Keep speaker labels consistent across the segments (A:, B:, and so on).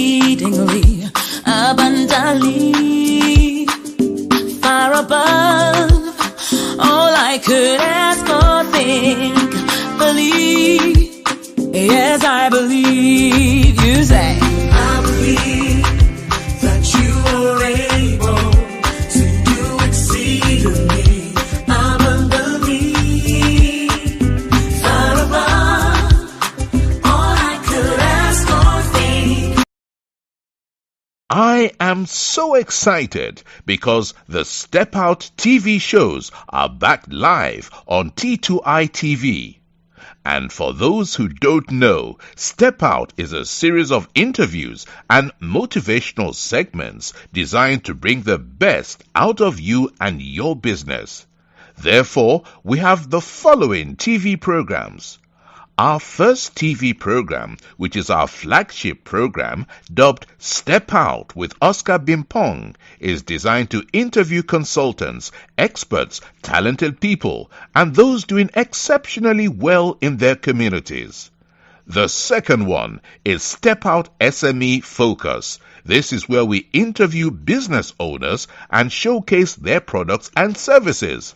A: exceedingly, abundantly, far above all I could ask or think, believe. Yes, I believe. You say,
B: I believe that you are able to do exceedingly, abundantly, far above all I could ask or think.
C: I am so excited because the Step Out TV shows are back live on T2I TV. And for those who don't know, Step Out is a series of interviews and motivational segments designed to bring the best out of you and your business. Therefore, we have the following TV programs. Our first TV program, which is our flagship program, dubbed Step Out with Oscar Bimpong, is designed to interview consultants, experts, talented people, and those doing exceptionally well in their communities. The second one is Step Out SME Focus. This is where we interview business owners and showcase their products and services.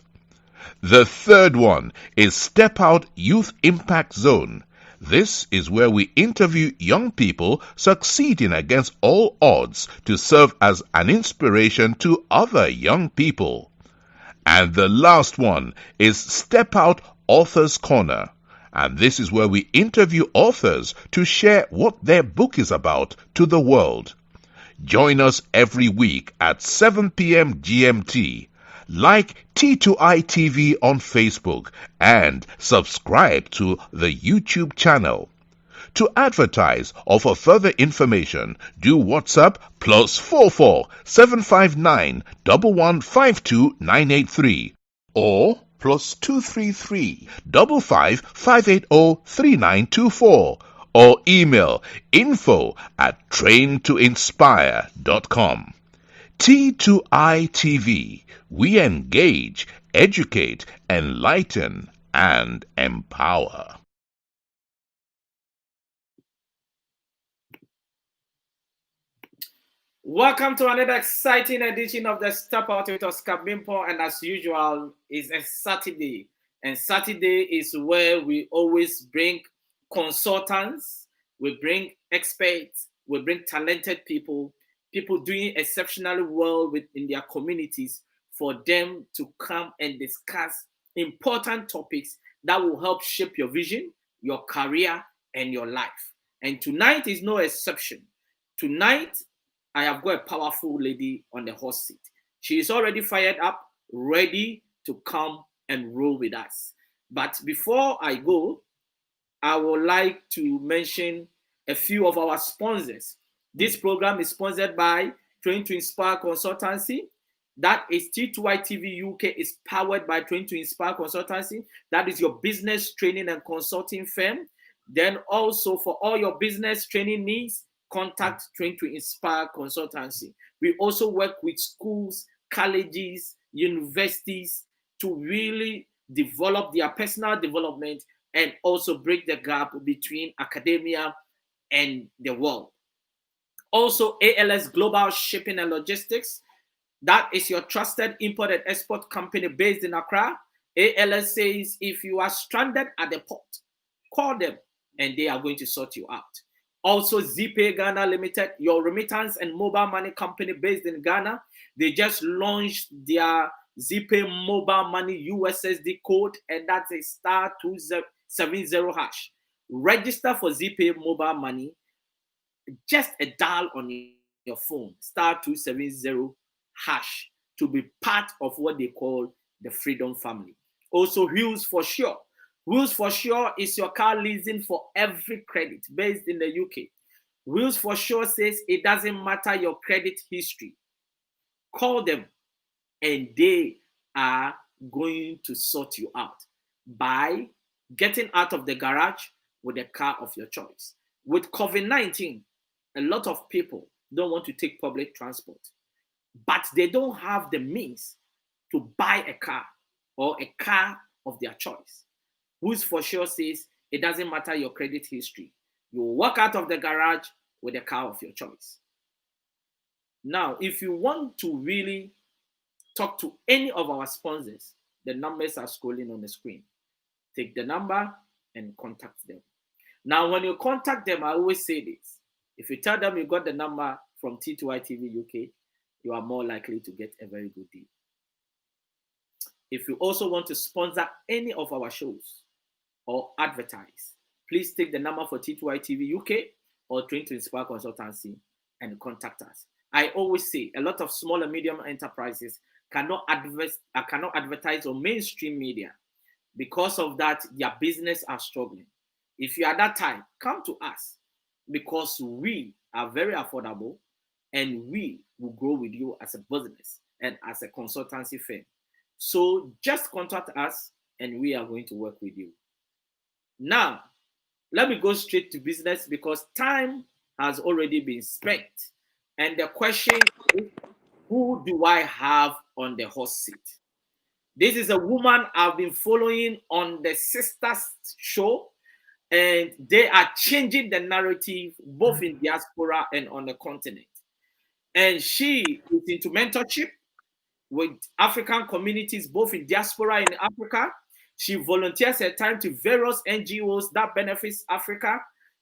C: The third one is Step Out Youth Impact Zone. This is where we interview young people succeeding against all odds to serve as an inspiration to other young people. And the last one is Step Out Authors Corner. And this is where we interview authors to share what their book is about to the world. Join us every week at 7 p.m. GMT. Like T2I TV on Facebook and subscribe to the YouTube channel. To advertise or for further information, do WhatsApp +44 759 1152 983 or +233 55 580 3924 or email info@traintoinspire.com. T2I TV. We engage, educate, enlighten, and empower.
D: Welcome to another exciting edition of the Step Out with Oscar Bimpo, and as usual, it's a Saturday. And Saturday is where we always bring consultants, we bring experts, we bring talented people, people doing exceptionally well in their communities, for them to come and discuss important topics that will help shape your vision, your career, and your life. And tonight is no exception. Tonight, I have got a powerful lady on the hot seat. She is already fired up, ready to come and roll with us. But before I go, I would like to mention a few of our sponsors. This program is sponsored by Train to Inspire Consultancy. That is T2I TV UK is powered by Train to Inspire Consultancy. That is your business training and consulting firm. Then also for all your business training needs, contact Train to Inspire Consultancy. We also work with schools, colleges, universities to really develop their personal development and also break the gap between academia and the world. Also, ALS Global Shipping and Logistics. That is your trusted import and export company based in Accra. ALS says if you are stranded at the port, call them and they are going to sort you out. Also, Ceesay Ghana Limited, your remittance and mobile money company based in Ghana. They just launched their Ceesay mobile money USSD code, and that's a *270 hash. Register for Ceesay mobile money. Just a dial on your phone, *270 hash, to be part of what they call the Freedom Family. Also, Wheels for Sure. Wheels for Sure is your car leasing for every credit based in the UK. Wheels for Sure says it doesn't matter your credit history. Call them and they are going to sort you out by getting out of the garage with a car of your choice. With COVID-19, a lot of people don't want to take public transport, but they don't have the means to buy a car or a car of their choice. Who's for Sure says it doesn't matter your credit history. You walk out of the garage with the car of your choice. Now, if you want to really talk to any of our sponsors, the numbers are scrolling on the screen. Take the number and contact them. Now, when you contact them, I always say this. If you tell them you got the number from T2I TV UK, you are more likely to get a very good deal. If you also want to sponsor any of our shows or advertise, please take the number for T2I TV UK or Train to Inspire Consultancy and contact us. I always say a lot of small and medium enterprises cannot advertise on mainstream media. Because of that, their business are struggling. If you are that type, come to us because we are very affordable and we will grow with you as a business and as a consultancy firm. So just contact us and we are going to work with you. Now, let me go straight to business because time has already been spent. And the question is, who do I have on the hot seat? This is a woman I've been following on the Sisters show, and they are changing the narrative both in diaspora and on the continent. And she is into mentorship with African communities, both in diaspora and in Africa. She volunteers her time to various NGOs that benefits Africa,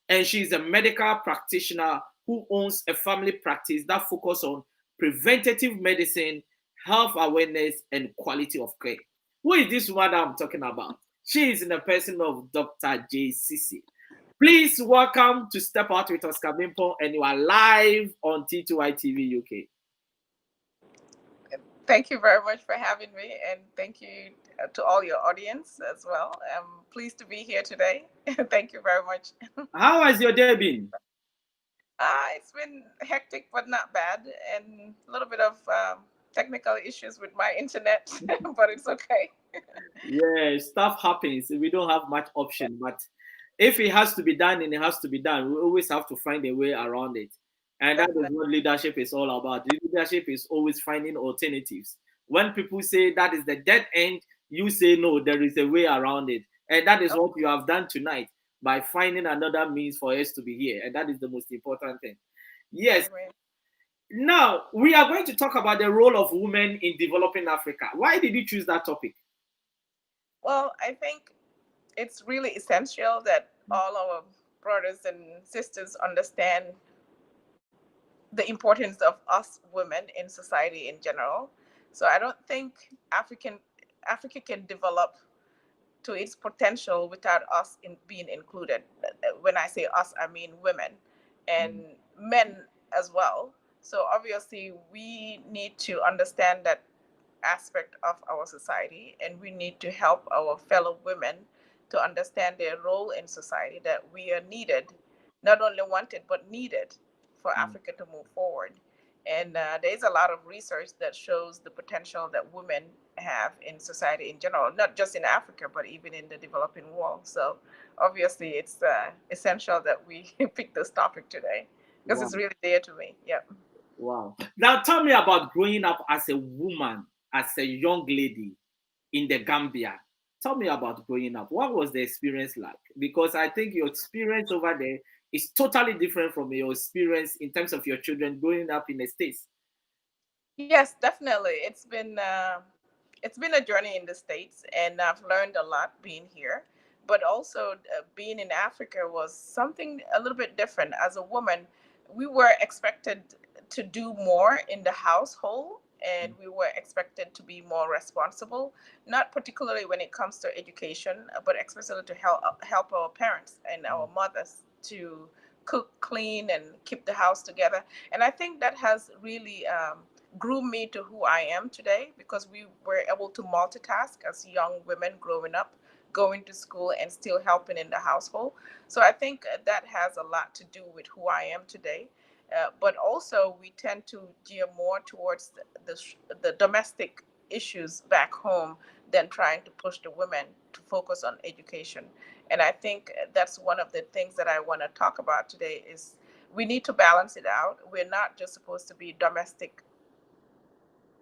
D: and she's a medical practitioner who owns a family practice that focuses on preventative medicine, health awareness, and quality of care. Who is this woman that I'm talking about? She is in the person of Dr. Ceesay. Please welcome to Step Out with Oscar Bimpo, and you are live on T2I TV UK.
E: Thank you very much for having me, and thank you to all your audience as well. I'm pleased to be here today. Thank you very much.
D: How has your day been?
E: It's been hectic, but not bad, and a little bit of technical issues with my internet, but it's okay.
D: Yeah, stuff happens. We don't have much option, but if it has to be done, and it has to be done, we always have to find a way around it. And that is what leadership is all about. Leadership is always finding alternatives. When people say that is the dead end, you say no, there is a way around it. And that is what you have done tonight by finding another means for us to be here. And that is the most important thing. Yes. Now, we are going to talk about the role of women in developing Africa. Why did you choose that topic?
E: Well, I think it's really essential that all our brothers and sisters understand the importance of us women in society in general. So I don't think Africa can develop to its potential without us being included. When I say us, I mean women and men as well. So obviously we need to understand that aspect of our society, and we need to help our fellow women to understand their role in society, that we are needed, not only wanted, but needed for Africa to move forward. And there's a lot of research that shows the potential that women have in society in general, not just in Africa, but even in the developing world. So obviously it's essential that we pick this topic today because it's really dear to me. Yeah.
D: Wow. Now tell me about growing up as a woman, as a young lady in the Gambia. Tell me about growing up. What was the experience like? Because I think your experience over there is totally different from your experience in terms of your children growing up in the States.
E: Yes, definitely. It's been a journey in the States, and I've learned a lot being here. But also, being in Africa was something a little bit different. As a woman, we were expected to do more in the household, and we were expected to be more responsible, not particularly when it comes to education, but especially to help our parents and our mothers to cook, clean, and keep the house together. And I think that has really grew me to who I am today, because we were able to multitask as young women growing up, going to school and still helping in the household. So I think that has a lot to do with who I am today. But also we tend to gear more towards the domestic issues back home than trying to push the women to focus on education. And I think that's one of the things that I want to talk about today is we need to balance it out. We're not just supposed to be domestic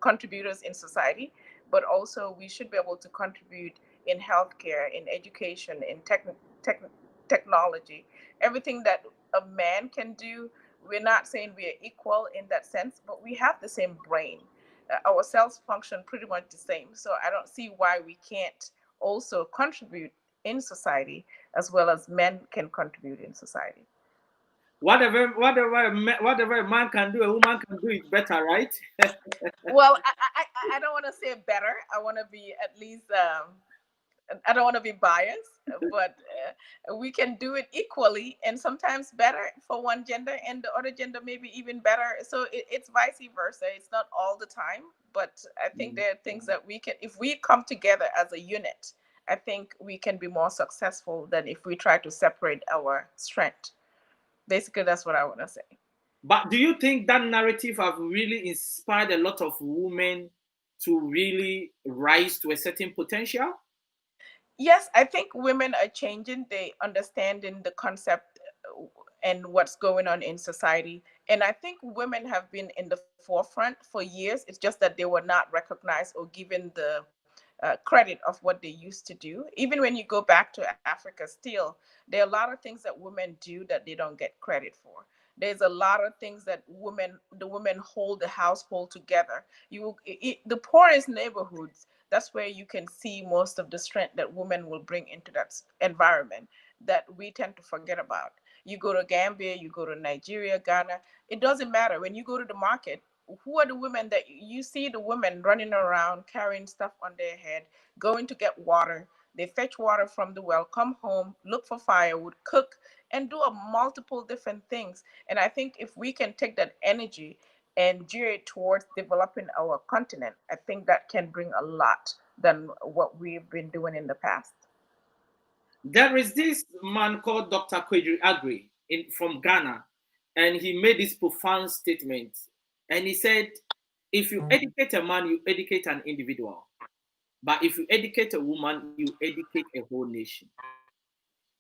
E: contributors in society, but also we should be able to contribute in healthcare, in education, in technology. Everything that a man can do, We're not saying we are equal in that sense, but we have the same brain. Our cells function pretty much the same. So I don't see why we can't also contribute in society as well as men can contribute in society.
D: Whatever a man can do, a woman can do it better, right?
E: Well, I don't want to say better. I want to be at least I don't want to be biased, but we can do it equally and sometimes better for one gender and the other gender maybe even better. So it's vice versa. It's not all the time, but I think there are things that we can, if we come together as a unit, I think we can be more successful than if we try to separate our strength. Basically, that's what I want to say.
D: But do you think that narrative have really inspired a lot of women to really rise to a certain potential?
E: Yes, I think women are changing. They understanding the concept and what's going on in society. And I think women have been in the forefront for years. It's just that they were not recognized or given the credit of what they used to do. Even when you go back to Africa, still, there are a lot of things that women do that they don't get credit for. There's a lot of things that the women hold the household together. The poorest neighborhoods, that's where you can see most of the strength that women will bring into that environment that we tend to forget about. You go to Gambia, you go to Nigeria, Ghana, it doesn't matter. When you go to the market, who are the women that you see the women running around carrying stuff on their head, going to get water? They fetch water from the well, come home, look for firewood, cook, and do a multiple different things. And I think if we can take that energy and gear it towards developing our continent, I think that can bring a lot than what we've been doing in the past.
D: There is this man called Dr. Kwedri Agri from Ghana, and he made this profound statement. And he said, if you educate a man, you educate an individual. But if you educate a woman, you educate a whole nation.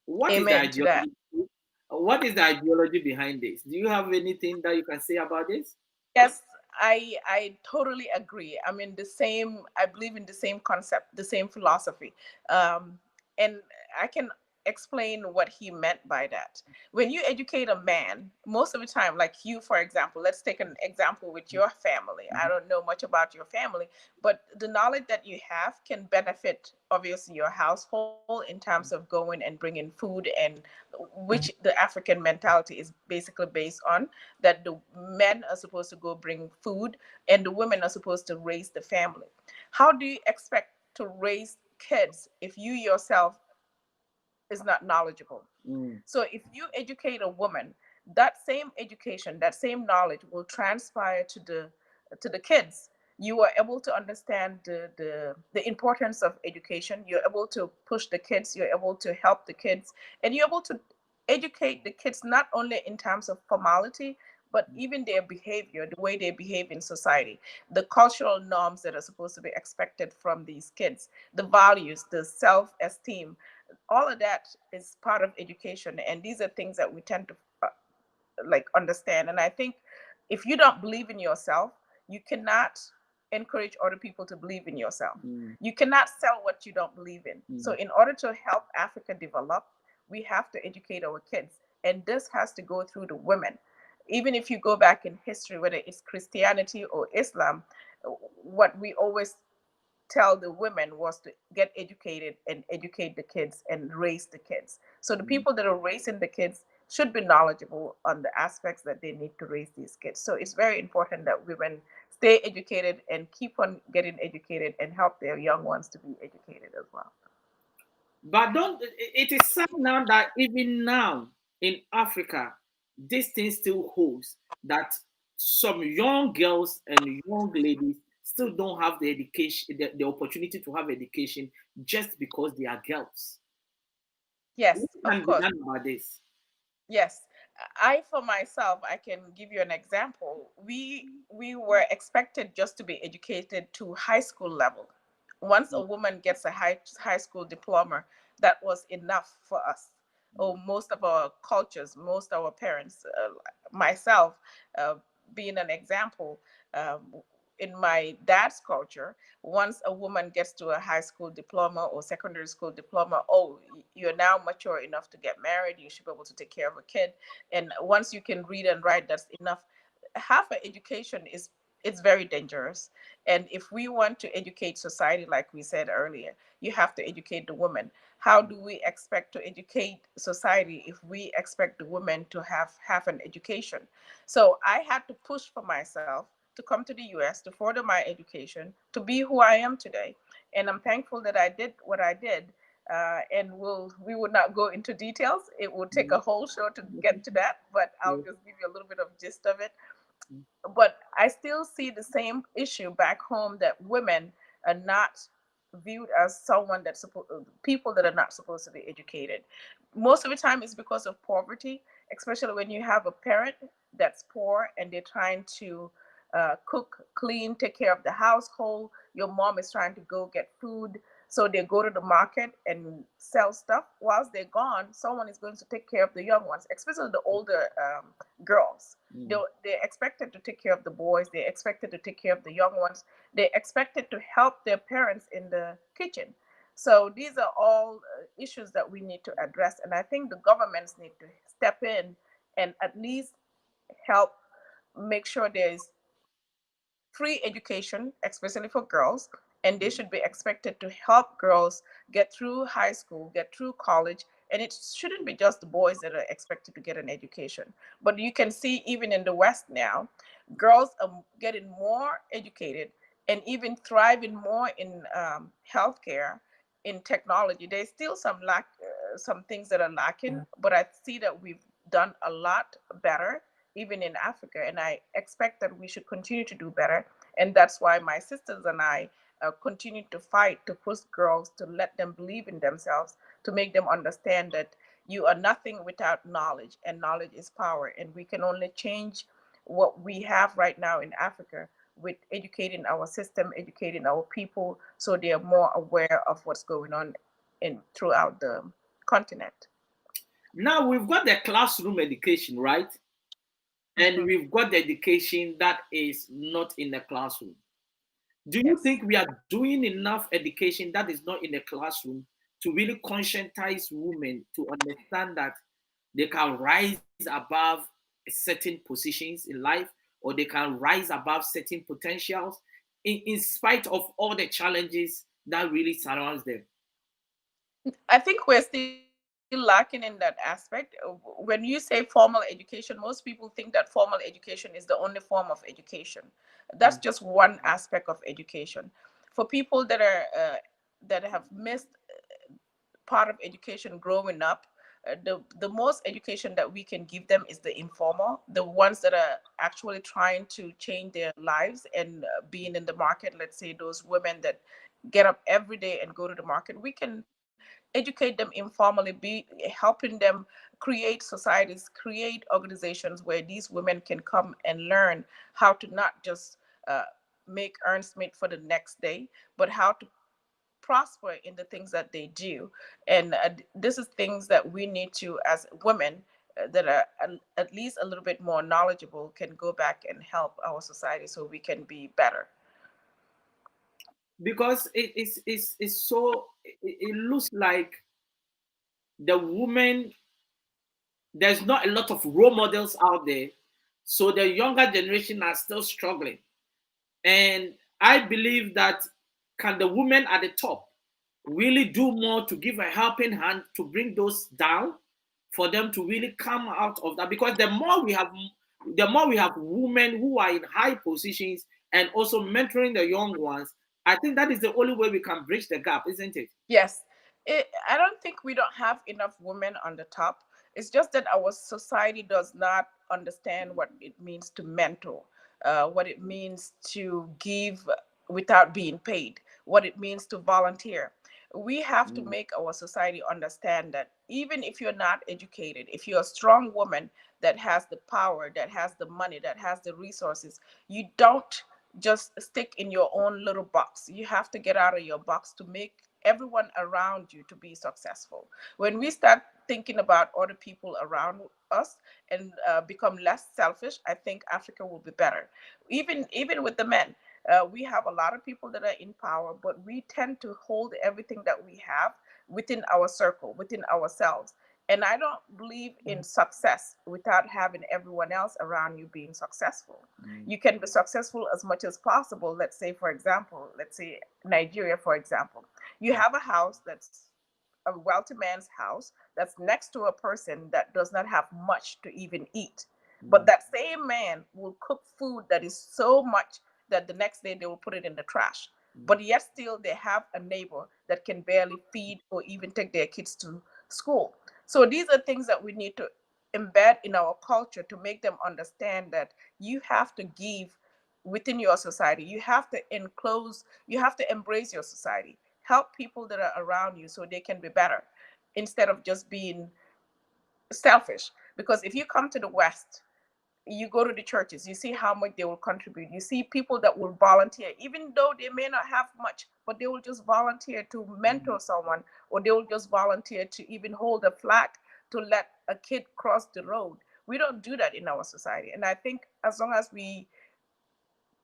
D: What is the
E: Amen to that.
D: ideology? What is the ideology behind this? Do you have anything that you can say about this?
E: Yes, I totally agree. I'm in the same. I believe in the same concept, the same philosophy, and I can explain what he meant by that. When you educate a man, most of the time, like you, for example, let's take an example with your family. I don't know much about your family, but the knowledge that you have can benefit obviously your household in terms of going and bringing food, and which the African mentality is basically based on, that the men are supposed to go bring food and the women are supposed to raise the family. How do you expect to raise kids if you yourself is not knowledgeable?
D: Mm.
E: So if you educate a woman, that same education, that same knowledge will transpire to the kids. You are able to understand the importance of education. You're able to push the kids, you're able to help the kids, and you're able to educate the kids not only in terms of formality, but even their behavior, the way they behave in society, the cultural norms that are supposed to be expected from these kids, the values, the self-esteem, all of that is part of education. And these are things that we tend to like understand. And I think if you don't believe in yourself, you cannot encourage other people to believe in yourself.
D: Mm.
E: You cannot sell what you don't believe in. So in order to help Africa develop, we have to educate our kids, and this has to go through the women. Even if you go back in history, whether it's Christianity or Islam, what we always tell the women was to get educated and educate the kids and raise the kids. So the people that are raising the kids should be knowledgeable on the aspects that they need to raise these kids. So it's very important that women stay educated and keep on getting educated and help their young ones to be educated as well.
D: But don't it is sad now that even now in Africa, this thing still holds that some young girls and young ladies still don't have the education, the opportunity to have education just because they are girls. What
E: Yes, of
D: can be
E: course.
D: done about this?
E: Yes, I for myself, I can give you an example. We were expected just to be educated to high school level. Once a woman gets a high school diploma, that was enough for us. Or most of our cultures, most of our parents, myself, uh, being an example. in my dad's culture, once a woman gets to a high school diploma or secondary school diploma, oh, you're now mature enough to get married. You should be able to take care of a kid, and once you can read and write, that's enough. Half an education is, it's very dangerous. And if we want to educate society, like we said earlier, you have to educate the women. How do we expect to educate society if we expect the women to have an education? So I had to push for myself to come to the US to further my education to be who I am today. And I'm thankful that I did what I did. And we would not go into details. It would take a whole show to get to that, but I'll just give you a little bit of gist of it. But I still see the same issue back home, that women are not viewed as someone that's supposed, people that are not supposed to be educated. Most of the time it's because of poverty, especially when you have a parent that's poor and they're trying to cook, clean, take care of the household. Your mom is trying to go get food, so they go to the market and sell stuff. Whilst they're gone, someone is going to take care of the young ones, especially the older girls. They're expected to take care of the boys. They're expected to take care of the young ones. They're expected to help their parents in the kitchen. So these are all issues that we need to address. And I think the governments need to step in and at least help make sure there's free education, especially for girls, and they should be expected to help girls get through high school, get through college. And it shouldn't be just the boys that are expected to get an education. But you can see even in the West now, girls are getting more educated and even thriving more in healthcare, in technology. There's still some things that are lacking, but I see that we've done a lot better even in Africa. And I expect that we should continue to do better. And that's why my sisters and I continue to fight to push girls, to let them believe in themselves, to make them understand that you are nothing without knowledge, and knowledge is power. And we can only change what we have right now in Africa with educating our system, educating our people, so they are more aware of what's going on in throughout the continent.
D: Now we've got the classroom education, right? And
E: Mhm.
D: we've got the education that is not in the classroom. Do you
E: Yes.
D: think we are doing enough education that is not in the classroom to really conscientize women to understand that they can rise above certain positions in life, or they can rise above certain potentials in spite of all the challenges that really surrounds them?
E: I think we're still lacking in that aspect. When you say formal education, most people think that formal education is the only form of education. That's just one aspect of education. For people that have missed part of education growing up, the most education that we can give them is the informal, the ones that are actually trying to change their lives and being in the market. Let's say those women that get up every day and go to the market, we can educate them informally, be helping them create societies, create organizations where these women can come and learn how to not just uh, make ends meet for the next day, but how to prosper in the things that they do. And this is things that we need to, as women that are at least a little bit more knowledgeable, can go back and help our society so we can be better.
D: Because it's so it looks like the woman, there's not a lot of role models out there, so the younger generation are still struggling. And I believe that, can the women at the top really do more to give a helping hand to bring those down, for them to really come out of that? Because the more we have women who are in high positions and also mentoring the young ones, I think that is the only way we can bridge the gap, isn't it?
E: Yes, I don't think we don't have enough women on the top. It's just that our society does not understand what it means to mentor, what it means to give without being paid, what it means to volunteer. We have to make our society understand that even if you're not educated, if you're a strong woman that has the power, that has the money, that has the resources, you don't just stick in your own little box. You have to get out of your box to make everyone around you to be successful. When we start thinking about other people around us and become less selfish, I think Africa will be better. Even with the men, we have a lot of people that are in power, but we tend to hold everything that we have within our circle, within ourselves. And I don't believe in success without having everyone else around you being successful. You can be successful as much as possible. Let's say, for example, let's say Nigeria, for example. You have a house that's a wealthy man's house that's next to a person that does not have much to even eat. But that same man will cook food that is so much that the next day they will put it in the trash. But yet still they have a neighbor that can barely feed or even take their kids to school. So these are things that we need to embed in our culture to make them understand that you have to give within your society. You have to enclose, you have to embrace your society. Help people that are around you so they can be better instead of just being selfish. Because if you come to the West, you go to the churches, you see how much they will contribute. You see people that will volunteer, even though they may not have much, but they will just volunteer to mentor someone, or they will just volunteer to even hold a flag to let a kid cross the road. We don't do that in our society. And I think as long as we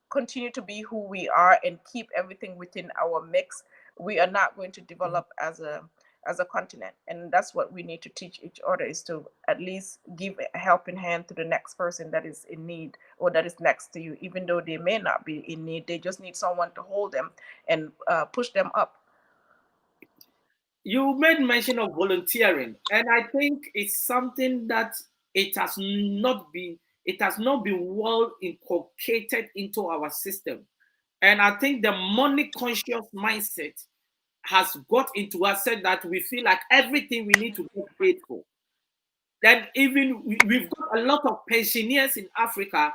E: continue to be who we are and keep everything within our mix, we are not going to develop as a continent. And that's what we need to teach each other, is to at least give a helping hand to the next person that is in need or that is next to you, even though they may not be in need. They just need someone to hold them and push them up.
D: You made mention of volunteering, and I think it's something that it has not been it has not been well inculcated into our system. And I think the money conscious mindset has got into us, said that we feel like everything we need to get paid for. Then even we've got a lot of pensioners in Africa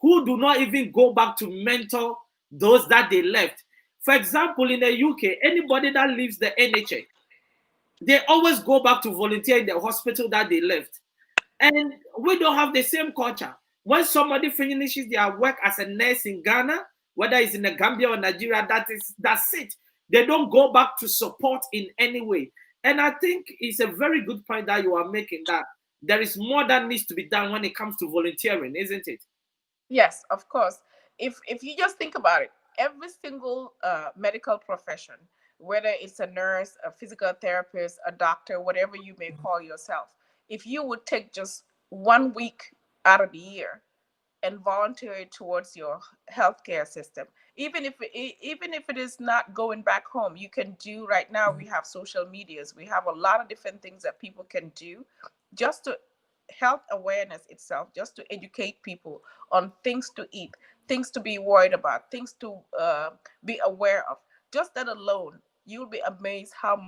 D: who do not even go back to mentor those that they left. For example, in the UK, anybody that leaves the NHS, they always go back to volunteer in the hospital that they left. And we don't have the same culture. When somebody finishes their work as a nurse in Ghana, whether it's in the Gambia or Nigeria, that's it. They don't go back to support in any way. And I think it's a very good point that you are making, that there is more that needs to be done when it comes to volunteering, isn't it?
E: Yes, of course. If you just think about it, every single medical profession, whether it's a nurse, a physical therapist, a doctor, whatever you may call yourself, if you would take just 1 week out of the year and volunteer it towards your healthcare system, even if it is not going back home, you can do. Right now we have social medias, we have a lot of different things that people can do just to health awareness itself, just to educate people on things to eat, things to be worried about, things to be aware of. Just that alone, you'll be amazed how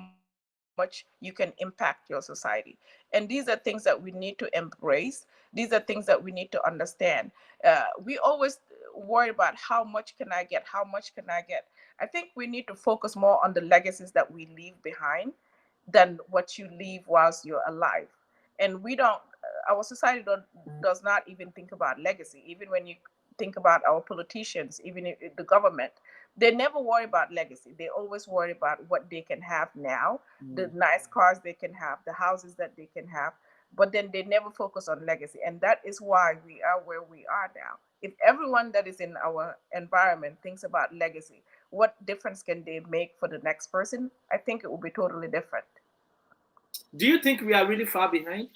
E: much you can impact your society. And these are things that we need to embrace. These are things that we need to understand. We always worry about how much can I get? How much can I get? I think we need to focus more on the legacies that we leave behind than what you leave whilst you're alive. And we don't, our society does not even think about legacy. Even when you think about our politicians, even if the government, they never worry about legacy. They always worry about what they can have now, the nice cars they can have, the houses that they can have, but then they never focus on legacy. And that is why we are where we are now. If everyone that is in our environment thinks about legacy, what difference can they make for the next person? I think it will be totally different.
D: Do you think we are really far behind?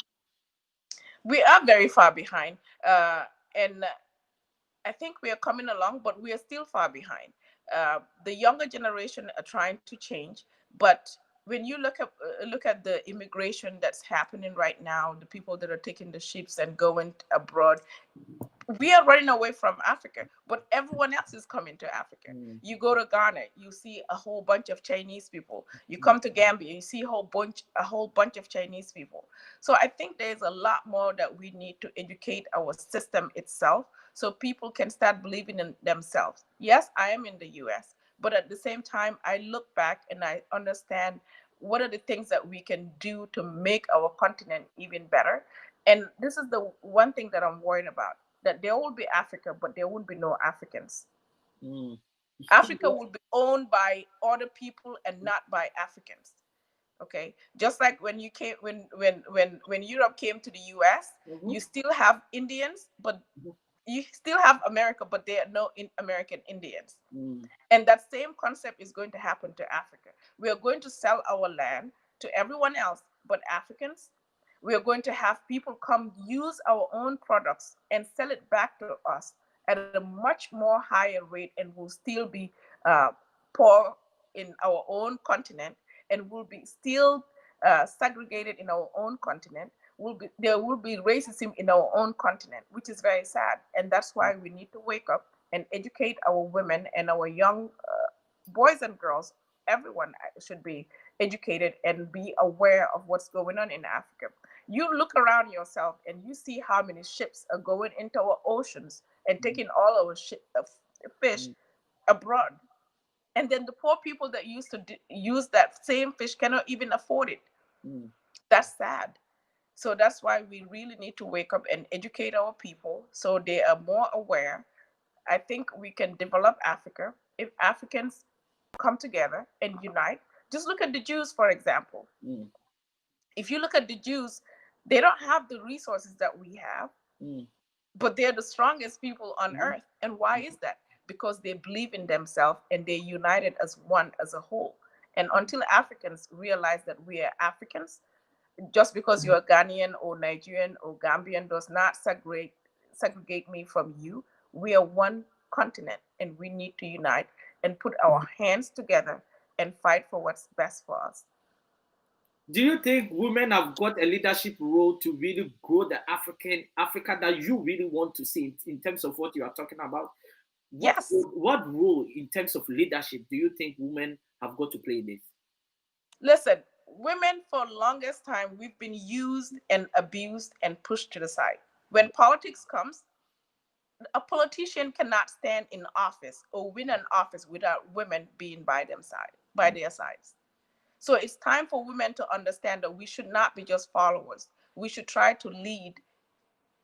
E: We are very far behind. And I think we are coming along, but we are still far behind. The younger generation are trying to change, but when you look at the immigration that's happening right now, the people that are taking the ships and going abroad, we are running away from Africa, but everyone else is coming to Africa. You go to Ghana, you see a whole bunch of Chinese people. You come to Gambia, you see a whole bunch of Chinese people. So I think there's a lot more that we need to educate our system itself so people can start believing in themselves. Yes, I am in the US, but at the same time, I look back and I understand what are the things that we can do to make our continent even better. And this is the one thing that I'm worried about, that there will be Africa, but there won't be no Africans.
D: Mm.
E: Africa will be owned by other people and not by Africans. Okay, just like when you came, when Europe came to the US,
D: Mhm.
E: you still have Indians, but you still have America, but there are no American Indians.
D: Mm.
E: And that same concept is going to happen to Africa. We are going to sell our land to everyone else but Africans. We are going to have people come use our own products and sell it back to us at a much more higher rate, and will still be uh, poor in our own continent, and will be still segregated in our own continent. There will be racism in our own continent, which is very sad. And that's why we need to wake up and educate our women and our young boys and girls. Everyone should be educated and be aware of what's going on in Africa. You look around yourself and you see how many ships are going into our oceans and taking all our fish abroad. And then the poor people that used to use that same fish cannot even afford it.
D: Mm.
E: That's sad. So that's why we really need to wake up and educate our people so they are more aware. I think we can develop Africa if Africans come together and unite. Just look at the Jews, for example.
D: Mm.
E: If you look at the Jews, they don't have the resources that we have,
D: Mm.
E: but they're the strongest people on
D: Mm.
E: earth. And why is that? Because they believe in themselves and they're united as one, as a whole. And until Africans realize that we are Africans, just because you're Ghanaian or Nigerian or Gambian does not segregate me from you. We are one continent, and we need to unite and put our hands together and fight for what's best for us.
D: Do you think women have got a leadership role to really grow the Africa that you really want to see in terms of what you are talking about?
E: Yes.
D: What role in terms of leadership do you think women have got to play in this?
E: Listen, women for longest time we've been used and abused and pushed to the side. When politics comes, a politician cannot stand in office or win an office without women being by their sides. So it's time for women to understand that we should not be just followers. We should try to lead,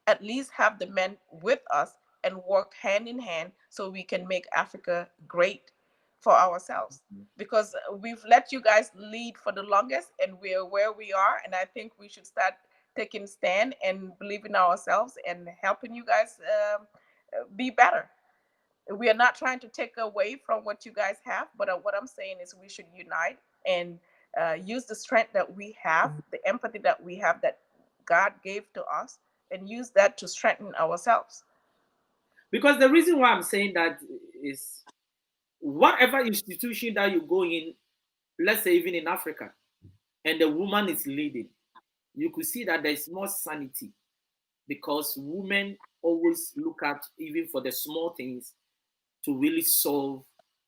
E: at least have the men with us and work hand in hand so we can make Africa great for ourselves. Because we've let you guys lead for the longest and we're where we are. And I think we should start taking stand and believe in ourselves and helping you guys be better. We are not trying to take away from what you guys have, but what I'm saying is we should unite and use the strength that we have, the empathy that we have that God gave to us, and use that to strengthen ourselves.
D: Because the reason why I'm saying that is whatever institution that you go in, let's say even in Africa, and the woman is leading, you could see that there's more sanity because women always look at even for the small things to really solve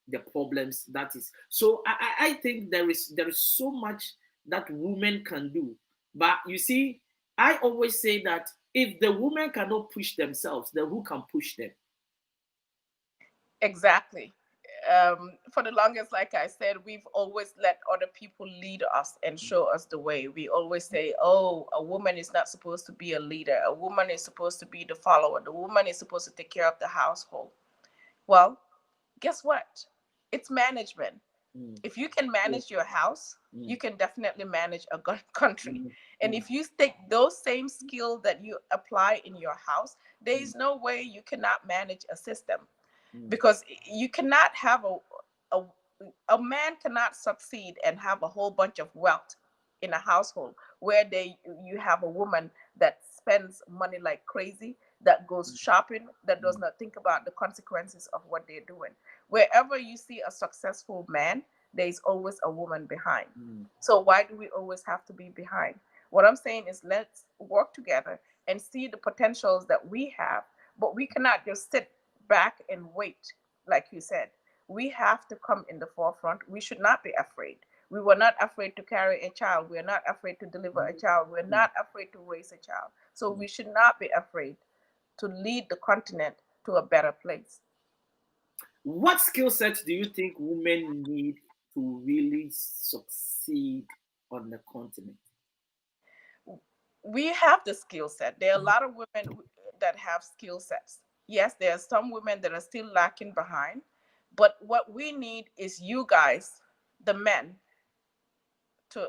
D: the problems. That is so I think there is so much that women can do. But you see, I always say that if the women cannot push themselves, then who can push them?
E: Exactly. For the longest, like I said, we've always let other people lead us and show us the way. We always say, oh, a woman is not supposed to be a leader. A woman is supposed to be the follower. The woman is supposed to take care of the household. Well, guess what? It's management.
D: Mm.
E: If you can manage your house, you can definitely manage a country.
D: Mm.
E: And if you take those same skills that you apply in your house, there is no way you cannot manage a system, because you cannot have a a man cannot succeed and have a whole bunch of wealth in a household where you have a woman that spends money like crazy, that goes shopping, that does not think about the consequences of what they're doing. Wherever you see a successful man, there is always a woman behind. So why do we always have to be behind? What I'm saying is let's work together and see the potentials that we have, but we cannot just sit back and wait. Like you said, we have to come in the forefront. We should not be afraid. We were not afraid to carry a child. We're not afraid to deliver a child. We're not afraid to raise a child. So we should not be afraid to lead the continent to a better place.
D: What skill sets do you think women need to really succeed on the continent?
E: We have the skill set. There are a lot of women that have skill sets. Yes, there are some women that are still lacking behind, But what we need is you guys, the men, to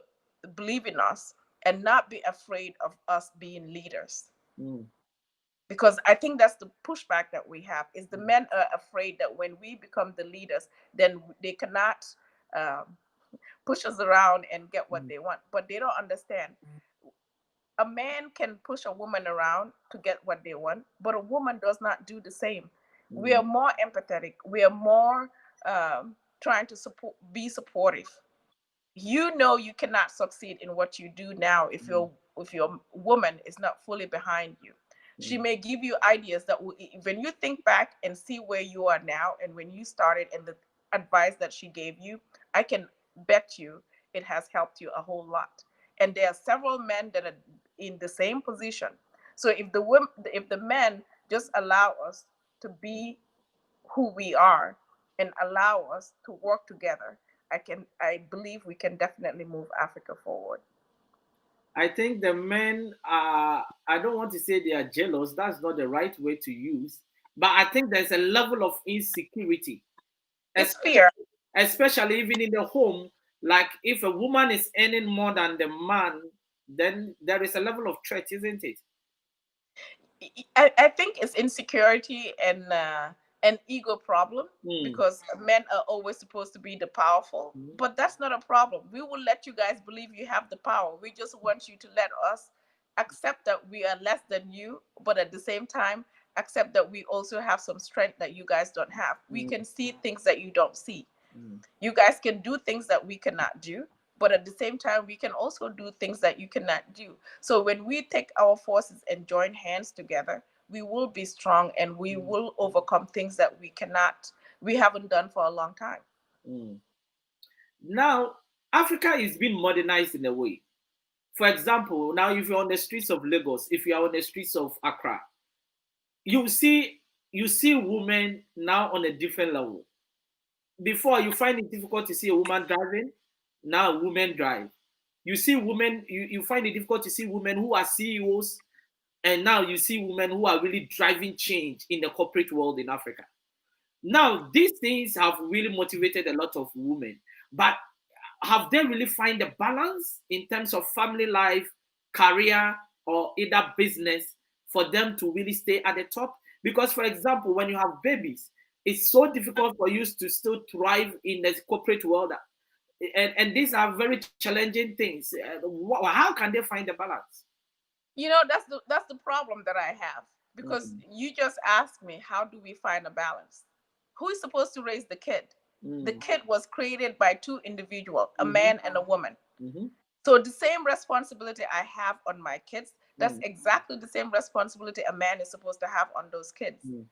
E: believe in us and not be afraid of us being leaders.
D: Mm.
E: Because I think that's the pushback that we have, is the men are afraid that when we become the leaders, then they cannot um, push us around and get what
D: Mm.
E: they want. But they don't understand. A man can push a woman around to get what they want, but a woman does not do the same. We
D: Mm.
E: are more empathetic. We are more trying to support, be supportive. You know you cannot succeed in what you do now
D: Mm.
E: if your woman is not fully behind you. She
D: Mm.
E: may give you ideas that when you think back and see where you are now and when you started and the advice that she gave you, I can bet you it has helped you a whole lot. And there are several men that are in the same position. So if the men just allow us to be who we are and allow us to work together, I believe we can definitely move Africa forward.
D: I think the men are, I don't want to say they are jealous, that's not the right way to use, but I think there's a level of insecurity,
E: It's
D: especially,
E: fear.
D: especially even in the home. Like if a woman is earning more than the man, then there is a level of threat, isn't it?
E: I think it's insecurity and an ego problem,
D: Mm.
E: because men are always supposed to be the powerful.
D: Mm.
E: But that's not a problem. We will let you guys believe you have the power. We just want you to let us accept that we are less than you, but at the same time, accept that we also have some strength that you guys don't have. We
D: Mm.
E: can see things that you don't see.
D: Mm.
E: You guys can do things that we cannot do, but at the same time we can also do things that you cannot do. So when we take our forces and join hands together, we will be strong and we
D: Mm.
E: will overcome things that we haven't done for a long time.
D: Mm. Now, Africa is being modernized in a way. For example, now if you're on the streets of Lagos, if you are on the streets of Accra, you see you see women now on a different level. Before you find it difficult to see a woman driving, now women drive. You see women, you find it difficult to see women who are CEOs, and now you see women who are really driving change in the corporate world in Africa. Now, these things have really motivated a lot of women, but have they really find a balance in terms of family life, career, or either business for them to really stay at the top? Because, for example, when you have babies, it's so difficult for you to still thrive in the corporate world. And these are very challenging things. How can they find the balance?
E: That's the problem that I have, because
D: Mm.
E: you just asked me, how do we find a balance? Who is supposed to raise the kid? The
D: Mm.
E: kid was created by two individuals, a
D: Mhm.
E: man and a woman.
D: Mhm.
E: So the same responsibility I have on my kids, that's
D: Mm.
E: exactly the same responsibility a man is supposed to have on those kids.
D: Mm.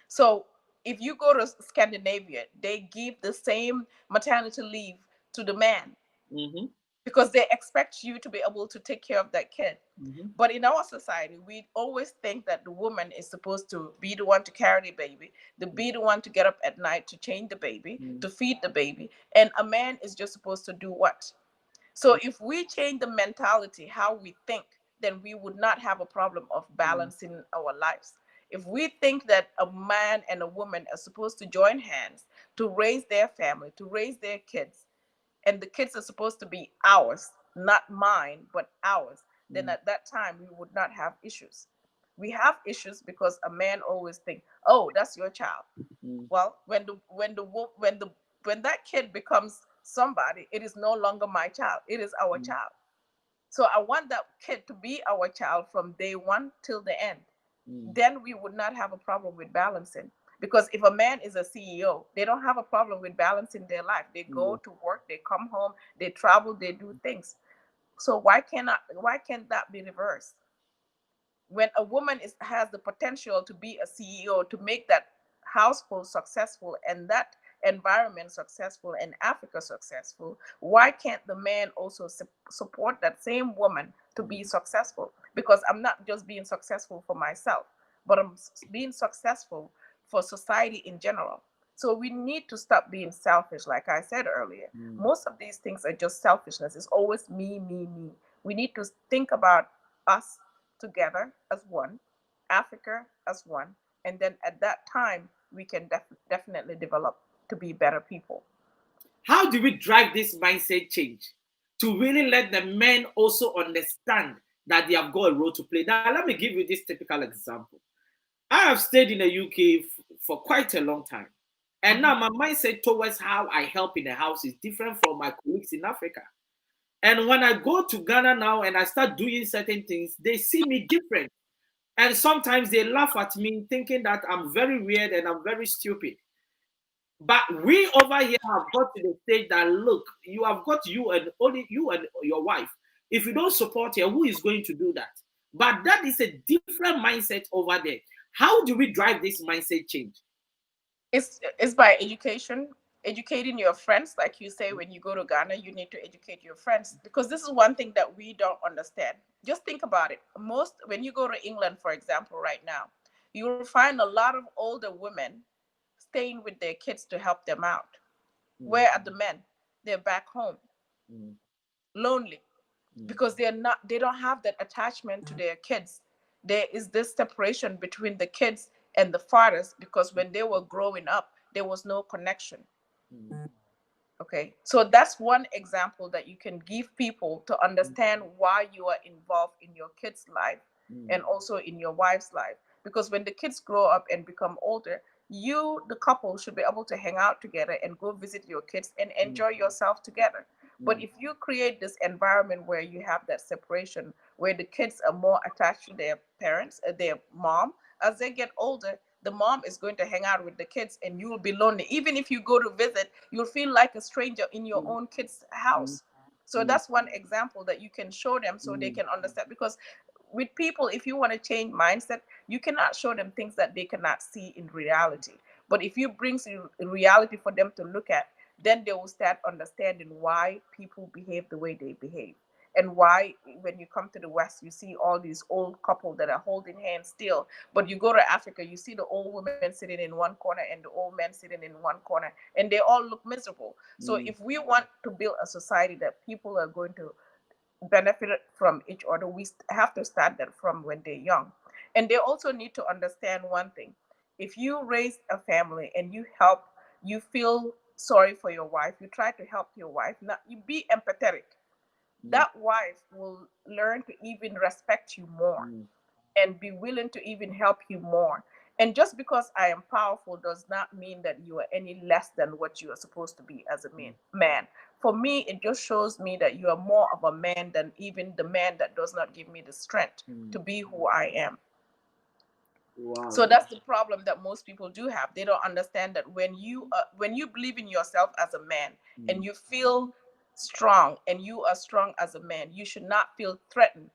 E: So if you go to Scandinavia, they give the same maternity leave to the man,
D: Mhm.
E: because they expect you to be able to take care of that kid.
D: Mhm.
E: But in our society, we always think that the woman is supposed to be the one to carry the baby, to be the one to get up at night to change the baby,
D: Mm.
E: to feed the baby, and a man is just supposed to do what? So if we change the mentality, how we think, then we would not have a problem of
D: Mm.
E: balancing our lives. If we think that a man and a woman are supposed to join hands to raise their family, to raise their kids, and the kids are supposed to be ours, not mine, but ours, then
D: Mm.
E: at that time we would not have issues. We have issues because a man always think, "Oh, that's your child."
D: Mm.
E: Well, when that kid becomes somebody, it is no longer my child. It is our
D: Mm.
E: child. So I want that kid to be our child from day one till the end.
D: Mm.
E: Then we would not have a problem with balancing. Because if a man is a CEO, they don't have a problem with balancing their life. They go
D: Mm.
E: to work, they come home, they travel, they do things. So why can't that be reversed? When a woman has the potential to be a CEO, to make that household successful and that environment successful and Africa successful, why can't the man also support that same woman to be successful? Because I'm not just being successful for myself, but I'm being successful for society in general. So we need to stop being selfish. Like I said earlier,
D: Mm.
E: most of these things are just selfishness. It's always me, me, me. We need to think about us together as one, Africa as one, and then at that time we can definitely develop. to be better people.
D: How do we drive this mindset change to really let the men also understand that they have got a role to play? Now, let me give you this typical example. I have stayed in the UK for quite a long time. And now my mindset towards how I help in the house is different from my colleagues in Africa. And when I go to Ghana now and I start doing certain things, they see me different. And sometimes they laugh at me, thinking that I'm very weird and I'm very stupid. But we over here have got to the stage that look, you have got you and only you and your wife. If you don't support her, who is going to do that? But that is a different mindset over there. How do we drive this mindset change?
E: It's by education, educating your friends. Like you say, when you go to Ghana, you need to educate your friends, because this is one thing that we don't understand. Just think about it. Most When you go to England, for example, right now, you will find a lot of older women staying with their kids to help them out. Where are the men? They're back home, lonely, because they don't have that attachment to their kids. There is this separation between the kids and the fathers, because when they were growing up, there was no connection. Okay, so that's one example that you can give people to understand why you are involved in your kids' life and also in your wife's life. Because when the kids grow up and become older, you, the couple, should be able to hang out together and go visit your kids and enjoy yourself together. But if you create this environment where you have that separation, where the kids are more attached to their parents, their mom, as they get older, the mom is going to hang out with the kids and you will be lonely. Even if you go to visit, you'll feel like a stranger in your own kid's house. So that's one example that you can show them so they can understand. Because with people, if you want to change mindset, you cannot show them things that they cannot see in reality. But if you bring reality for them to look at, then they will start understanding why people behave the way they behave, and why when you come to the West, you see all these old couples that are holding hands still. But you go to Africa, you see the old women sitting in one corner and the old men sitting in one corner, and they all look miserable. So if we want to build a society that people are going to benefit from each other, we have to start that from when they're young. And they also need to understand one thing. If you raise a family and you feel sorry for your wife, you try to help your wife, now you be empathetic. That wife will learn to even respect you more and be willing to even help you more. And just because I am powerful does not mean that you are any less than what you are supposed to be as a man. For me, it just shows me that you are more of a man than even the man that does not give me the strength to be who I am.
D: Wow.
E: So that's the problem that most people do have. They don't understand that when you believe in yourself as a man and you feel strong and you are strong as a man, you should not feel threatened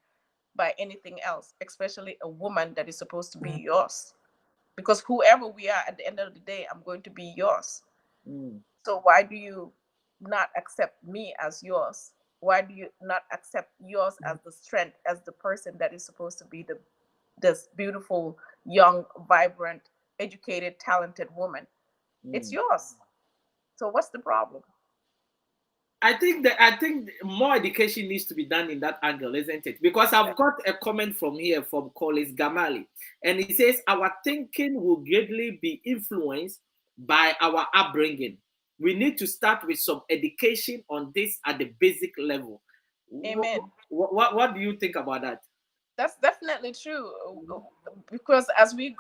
E: by anything else, especially a woman that is supposed to be yours. Because whoever we are, at the end of the day, I'm going to be yours. So why do you not accept me as yours? Why do you not accept yours as the strength, as the person that is supposed to be this beautiful, young, vibrant, educated, talented woman? It's yours. So what's the problem?
D: I think more education needs to be done in that angle, isn't it? Because I've got a comment from here from Collins Gamali, and he says our thinking will greatly be influenced by our upbringing. We need to start with some education on this at the basic level.
E: Amen.
D: What do you think about that?
E: That's definitely true. Because as we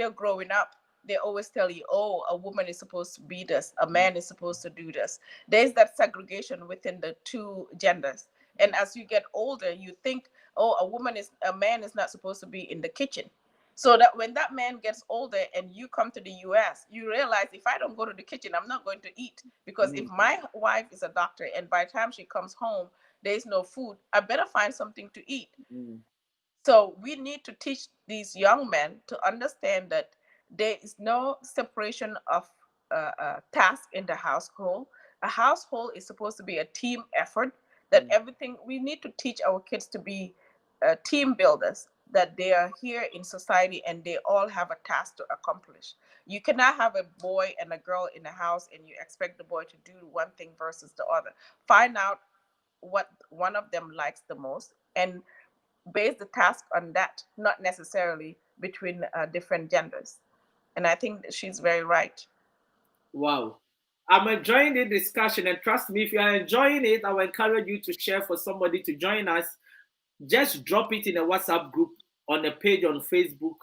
E: are growing up, they always tell you, oh, a woman is supposed to be this, a man is supposed to do this. There's that segregation within the two genders. And as you get older, you think, oh, a man is not supposed to be in the kitchen. So that when that man gets older and you come to the US, you realize, if I don't go to the kitchen, I'm not going to eat. Because if my wife is a doctor and by the time she comes home, there's no food, I better find something to eat. So we need to teach these young men to understand that there is no separation of task in the household. A household is supposed to be a team effort. That everything we need to teach our kids to be team builders. That they are here in society and they all have a task to accomplish. You cannot have a boy and a girl in the house and you expect the boy to do one thing versus the other. Find out what one of them likes the most and base the task on that, not necessarily between different genders. And I think that she's very right.
D: Wow. I'm enjoying the discussion, and trust me, if you are enjoying it, I will encourage you to share for somebody to join us. Just drop it in a WhatsApp group, on a page on Facebook,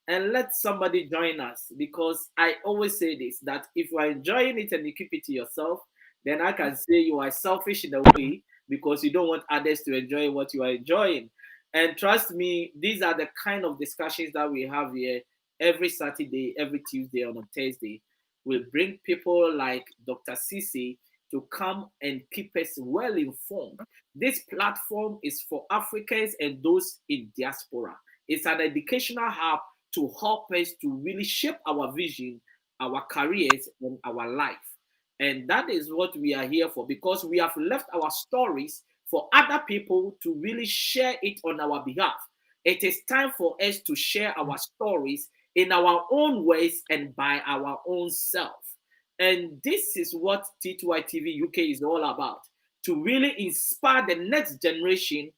D: and let somebody join us. Because I always say this, that if you are enjoying it and you keep it to yourself, then I can say you are selfish in a way, because you don't want others to enjoy what you are enjoying. And trust me, these are the kind of discussions that we have here every Saturday, every Tuesday, and on Thursday. We bring people like Dr. Ceesay to come and keep us well informed. This platform is for Africans and those in diaspora. It's an educational hub to help us to really shape our vision, our careers, and our life. And that is what we are here for, because we have left our stories for other people to really share it on our behalf. It is time for us to share our stories in our own ways and by our own self. And this is what T2I TV UK is all about, to really inspire the next generation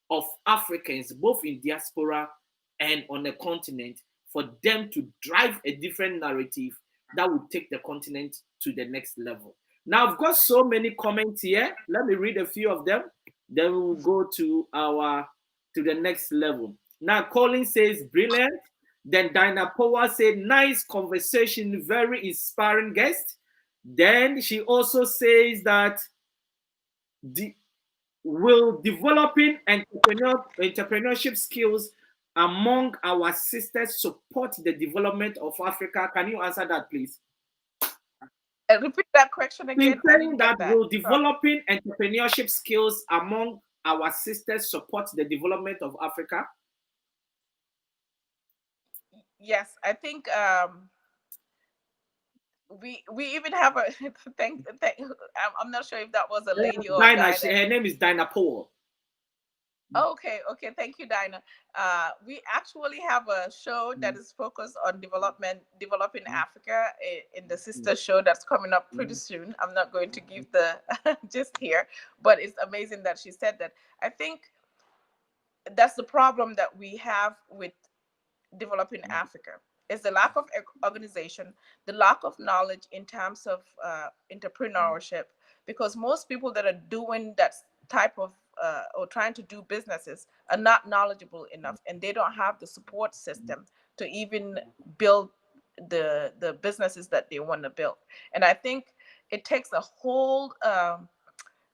D: of Africans, both in diaspora and on the continent, for them to drive a different narrative that will take the continent to the next level. Now, I've got so many comments here. Let me read a few of them. Then we will go to the next level. Now, Colin says, brilliant. Then Dinah Power said, nice conversation, very inspiring guest. Then she also says that the will developing entrepreneurship skills among our sisters support the development of Africa? Can you answer that, please?
E: Repeat that question
D: She's
E: again. I
D: saying
E: didn't get
D: that
E: that.
D: will
E: Sorry.
D: developing entrepreneurship skills among our sisters support the development of Africa?
E: Yes, I think we even have a thank I'm not sure if that was a lady or a
D: Dinah,
E: guy that.
D: her name is Dinah Powell.
E: Okay, okay. Thank you, Dinah. We actually have a show that is focused on developing Africa in the sister show that's coming up pretty soon. I'm not going to give the gist here, but it's amazing that she said that. I think that's the problem that we have with developing Africa is the lack of organization, the lack of knowledge in terms of entrepreneurship, because most people that are doing that type of or trying to do businesses are not knowledgeable enough, and they don't have the support system to even build the businesses that they want to build. And I think it takes a whole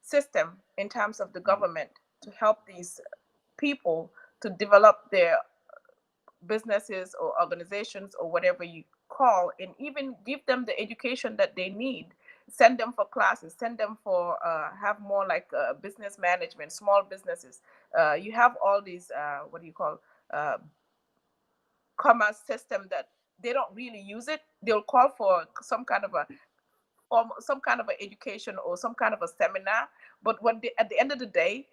E: system in terms of the government to help these people to develop their businesses or organizations or whatever you call, and even give them the education that they need. Send them for classes, send them for have more like business management, small businesses. You have all these what do you call uh, commerce system that they don't really use it. They'll call for some kind of a or some kind of an education or some kind of a seminar, but when they, at the end of the day,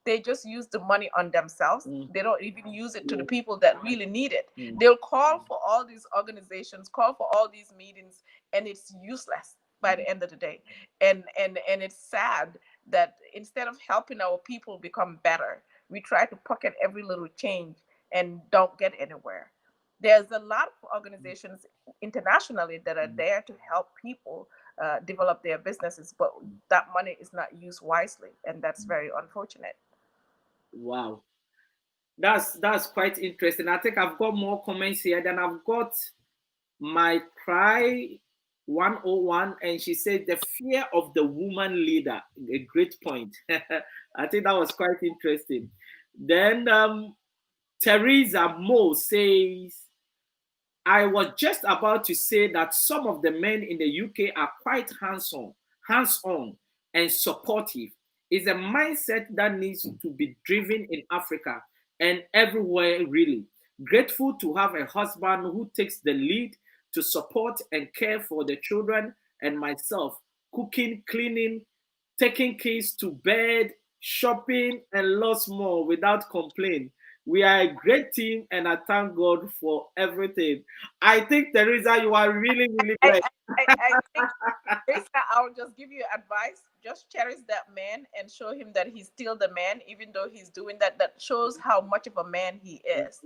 E: they just use the money on themselves. They don't even use it to the people that really need it. They'll call for all these organizations, call for all these meetings, and it's useless by the end of the day. And it's sad that instead of helping our people become better, we try to pocket every little change and don't get anywhere. There's a lot of organizations internationally that are there to help people develop their businesses, but that money is not used wisely, and that's very unfortunate.
D: Wow. That's quite interesting. I think I've got more comments here. Then I've got my cry 101, and she said the fear of the woman leader. A great point. I think that was quite interesting. Then Teresa Mo says, I was just about to say that some of the men in the UK are quite hands-on, and supportive. It's a mindset that needs to be driven in Africa and everywhere, really. Grateful to have a husband who takes the lead to support and care for the children and myself, cooking, cleaning, taking kids to bed, shopping, and lots more without complaint. We are a great team, and I thank God for everything. I think, Teresa, you are really, really
E: I,
D: great.
E: I think, Lisa, I'll just give you advice. Just cherish that man and show him that he's still the man, even though he's doing that. That shows how much of a man he is.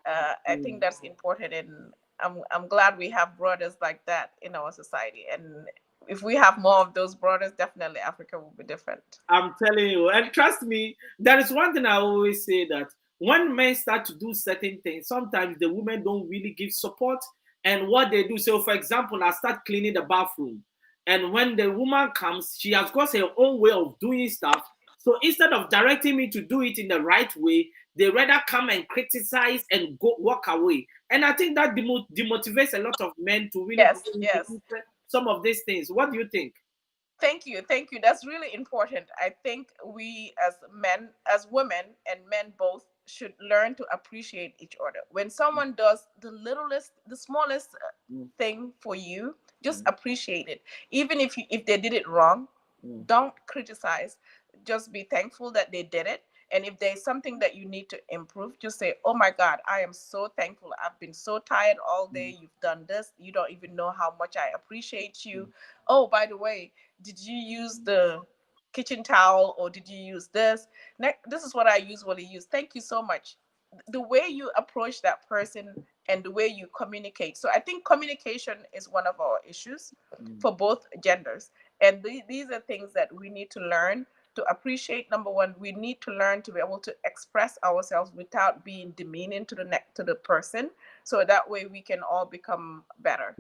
E: I think that's important. And I'm glad we have brothers like that in our society. And if we have more of those brothers, definitely Africa will be different.
D: I'm telling you, and trust me, there is one thing I always say, that when men start to do certain things, sometimes the women don't really give support. And what they do, so for example, I start cleaning the bathroom, and when the woman comes, she has got her own way of doing stuff. So instead of directing me to do it in the right way, they rather come and criticize and go walk away. And I think that demotivates a lot of men to really
E: Yes,
D: go into
E: yes.
D: some of these things. What do you think?
E: Thank you. Thank you. That's really important. I think we as men, as women and men both, should learn to appreciate each other. When someone does the littlest, the smallest thing for you, just appreciate it. Even if they did it wrong, don't criticize. Just be thankful that they did it. And if there's something that you need to improve, just say, "Oh my God, I am so thankful. I've been so tired all day. You've done this. You don't even know how much I appreciate you. Oh, by the way, did you use the kitchen towel, or did you use this? This is what I usually use. Thank you so much." The way you approach that person and the way you communicate. So I think communication is one of our issues for both genders. And these are things that we need to learn to appreciate. Number one, we need to learn to be able to express ourselves without being demeaning to the person. So that way we can all become better.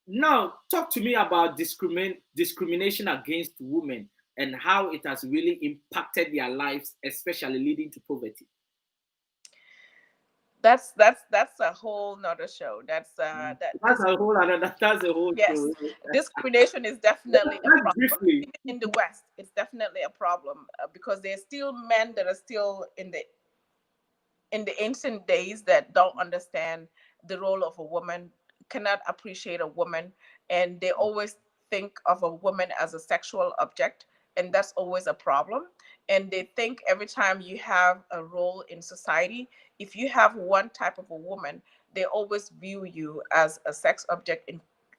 D: Now, talk to me about discrimination against women and how it has really impacted their lives, especially leading to poverty.
E: That's a whole nother show. That
D: That's
E: this
D: a whole another. That's a whole
E: Yes,
D: show.
E: discrimination is definitely a
D: Let's
E: problem.
D: briefly.
E: Even in the West, it's definitely a problem, because there's still men that are still in the ancient days that don't understand the role of a woman, cannot appreciate a woman, and they always think of a woman as a sexual object, and that's always a problem. And they think every time you have a role in society, if you have one type of a woman, they always view you as a sex object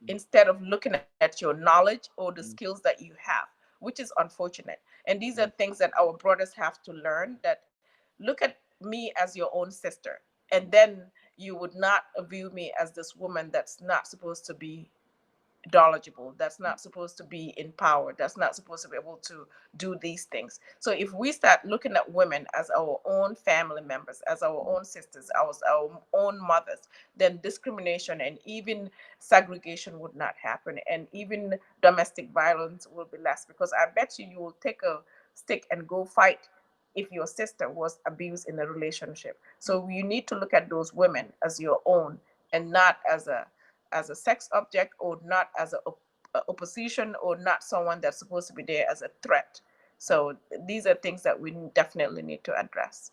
E: instead of looking at your knowledge or the skills that you have, which is unfortunate. And these are things that our brothers have to learn, that look at me as your own sister, and then you would not view me as this woman that's not supposed to be knowledgeable, that's not supposed to be in power, that's not supposed to be able to do these things. So if we start looking at women as our own family members, as our own sisters, our own mothers, then discrimination and even segregation would not happen, and even domestic violence will be less, because I bet you will take a stick and go fight if your sister was abused in a relationship. So you need to look at those women as your own, and not as a sex object, or not as a opposition, or not someone that's supposed to be there as a threat. So these are things that we definitely need to address.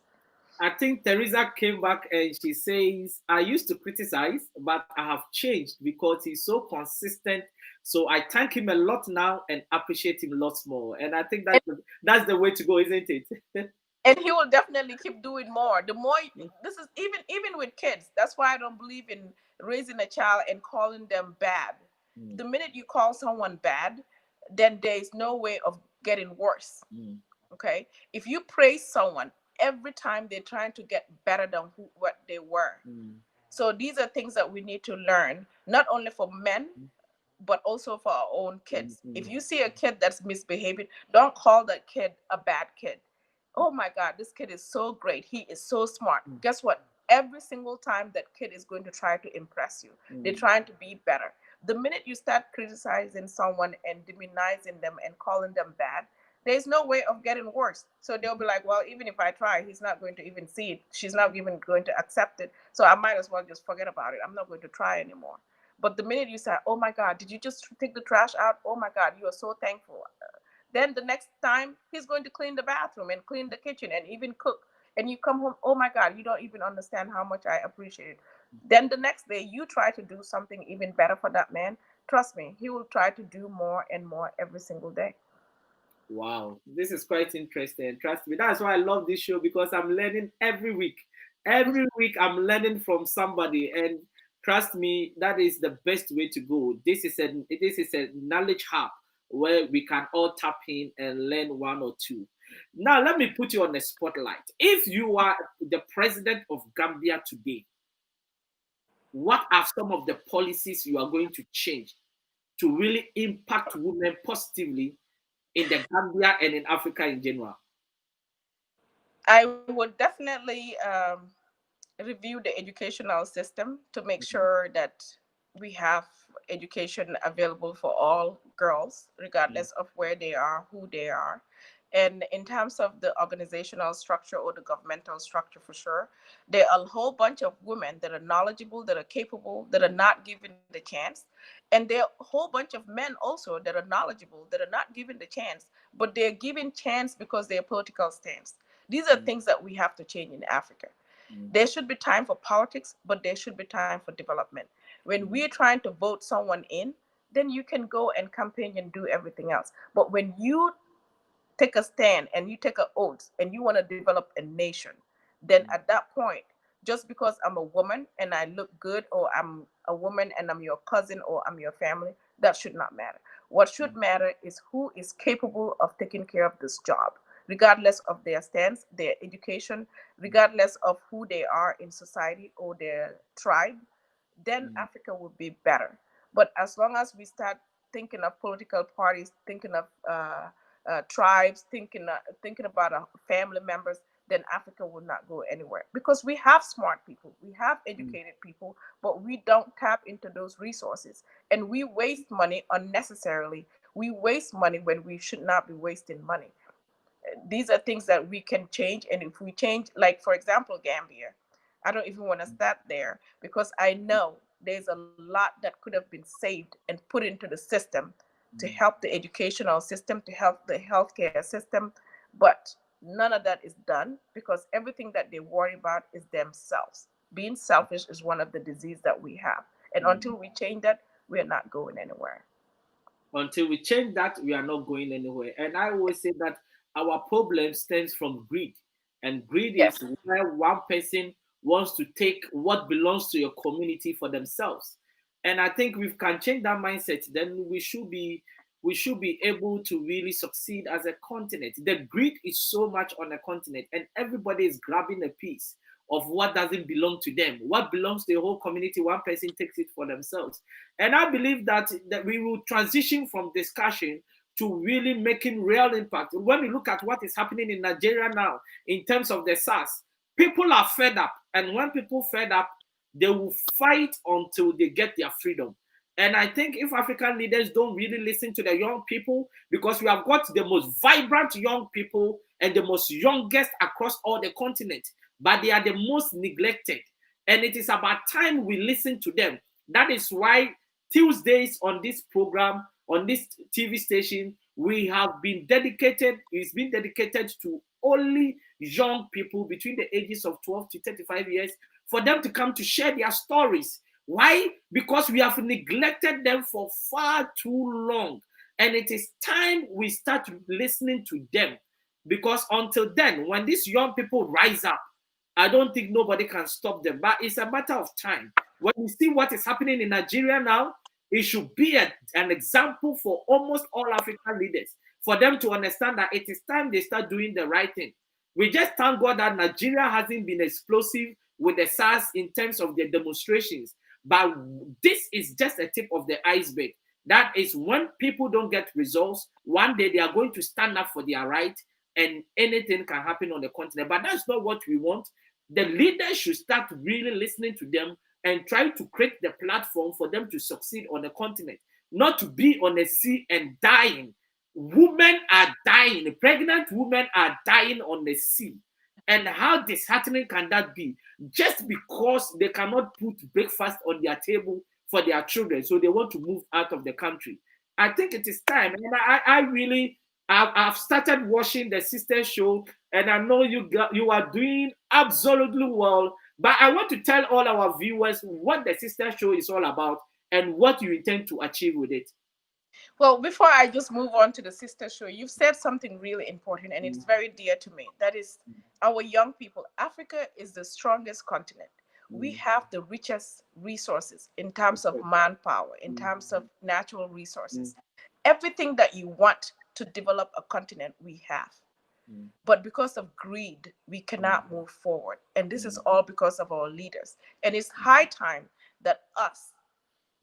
D: I think Teresa came back and she says, I used to criticize, but I have changed because he's so consistent. So I thank him a lot now and appreciate him lots more. And I think that's the way to go, isn't it?
E: And he will definitely keep doing more. The more this is even with kids. That's why I don't believe in raising a child and calling them bad. The minute you call someone bad, then there is no way of getting worse. Okay, if you praise someone every time they're trying to get better than what they were. So these are things that we need to learn, not only for men, but also for our own kids. If you see a kid that's misbehaving, don't call that kid a bad kid. Oh my God, this kid is so great. He is so smart. Guess what? Every single time that kid is going to try to impress you. They're trying to be better. The minute you start criticizing someone and demonizing them and calling them bad, there's no way of getting worse. So they'll be like, well, even if I try, he's not going to even see it. She's not even going to accept it. So I might as well just forget about it. I'm not going to try anymore. But the minute you say, oh my God, did you just take the trash out? Oh my God, you are so thankful. Then the next time he's going to clean the bathroom and clean the kitchen and even cook. And you come home, oh my God, you don't even understand how much I appreciate it. Then the next day you try to do something even better for that man. Trust me, he will try to do more and more every single day.
D: Wow, this is quite interesting. Trust me. That's why I love this show, because I'm learning every week. Every week I'm learning from somebody, and trust me, that is the best way to go. This is a knowledge hub where we can all tap in and learn one or two. Now let me put you on the spotlight. If you are the president of Gambia today, what are some of the policies you are going to change to really impact women positively in the Gambia and in Africa in general?
E: I would definitely review the educational system to make sure that we have education available for all girls, regardless of where they are, who they are. And in terms of the organizational structure or the governmental structure, for sure, there are a whole bunch of women that are knowledgeable, that are capable, that are not given the chance. And there are a whole bunch of men also that are knowledgeable, that are not given the chance, but they're given chance because they're political stance. These are things that we have to change in Africa. There should be time for politics, but there should be time for development. When we're trying to vote someone in, then you can go and campaign and do everything else. But when you take a stand and you take an oath and you want to develop a nation, then at that point, just because I'm a woman and I look good, or I'm a woman and I'm your cousin or I'm your family, that should not matter. What should matter is who is capable of taking care of this job, regardless of their stance, their education, regardless of who they are in society or their tribe, then Africa would be better. But as long as we start thinking of political parties, thinking of tribes, thinking about our family members, then Africa will not go anywhere. Because we have smart people, we have educated people, but we don't tap into those resources, and we waste money unnecessarily. We waste money when we should not be wasting money. These are things that we can change, and if we change, like for example, Gambia, I don't even want to start there because I know there's a lot that could have been saved and put into the system to help the educational system, to help the healthcare system, but none of that is done because everything that they worry about is themselves. Being selfish is one of the diseases that we have, and until we change that, we're not going anywhere.
D: Until we change that, we are not going anywhere. And I always say that our problem stems from greed. And greed
E: Yes.
D: is where one person wants to take what belongs to your community for themselves. And I think we can change that mindset, then we should be able to really succeed as a continent. The greed is so much on a continent, and everybody is grabbing a piece of what doesn't belong to them. What belongs to the whole community, one person takes it for themselves. And I believe that we will transition from discussion to really making real impact. When we look at what is happening in Nigeria now in terms of the SARS, people are fed up. And when people fed up, they will fight until they get their freedom. And I think if African leaders don't really listen to the young people, because we have got the most vibrant young people and the most youngest across all the continent, but they are the most neglected. And it is about time we listen to them. That is why Tuesdays on this program, on this TV station, we have been dedicated, it's been dedicated to only young people between the ages of 12 to 35 years for them to come to share their stories. Why? Because we have neglected them for far too long. And it is time we start listening to them. Because until then, when these young people rise up, I don't think nobody can stop them. But it's a matter of time. When you see what is happening in Nigeria now, it should be an example for almost all African leaders for them to understand that it is time they start doing the right thing. We just thank God that Nigeria hasn't been explosive with the SARS in terms of the demonstrations. But this is just a tip of the iceberg. That is when people don't get results, one day they are going to stand up for their right, and anything can happen on the continent. But that's not what we want. The leaders should start really listening to them and try to create the platform for them to succeed on the continent, not to be on the sea and dying. Women are dying. Pregnant women are dying on the sea. And how disheartening can that be? Just because they cannot put breakfast on their table for their children, so they want to move out of the country. I think it is time. And I've started watching the sister show, and I know you are doing absolutely well. But I want to tell all our viewers what the sister show is all about and what you intend to achieve with it.
E: Well, before I just move on to the sister show, you've said something really important and it's very dear to me. That is our young people. Africa is the strongest continent. We have the richest resources in terms of manpower, in terms of natural resources. Everything that you want to develop a continent, we have. But because of greed, we cannot move forward. And this is all because of our leaders. And it's high time that us,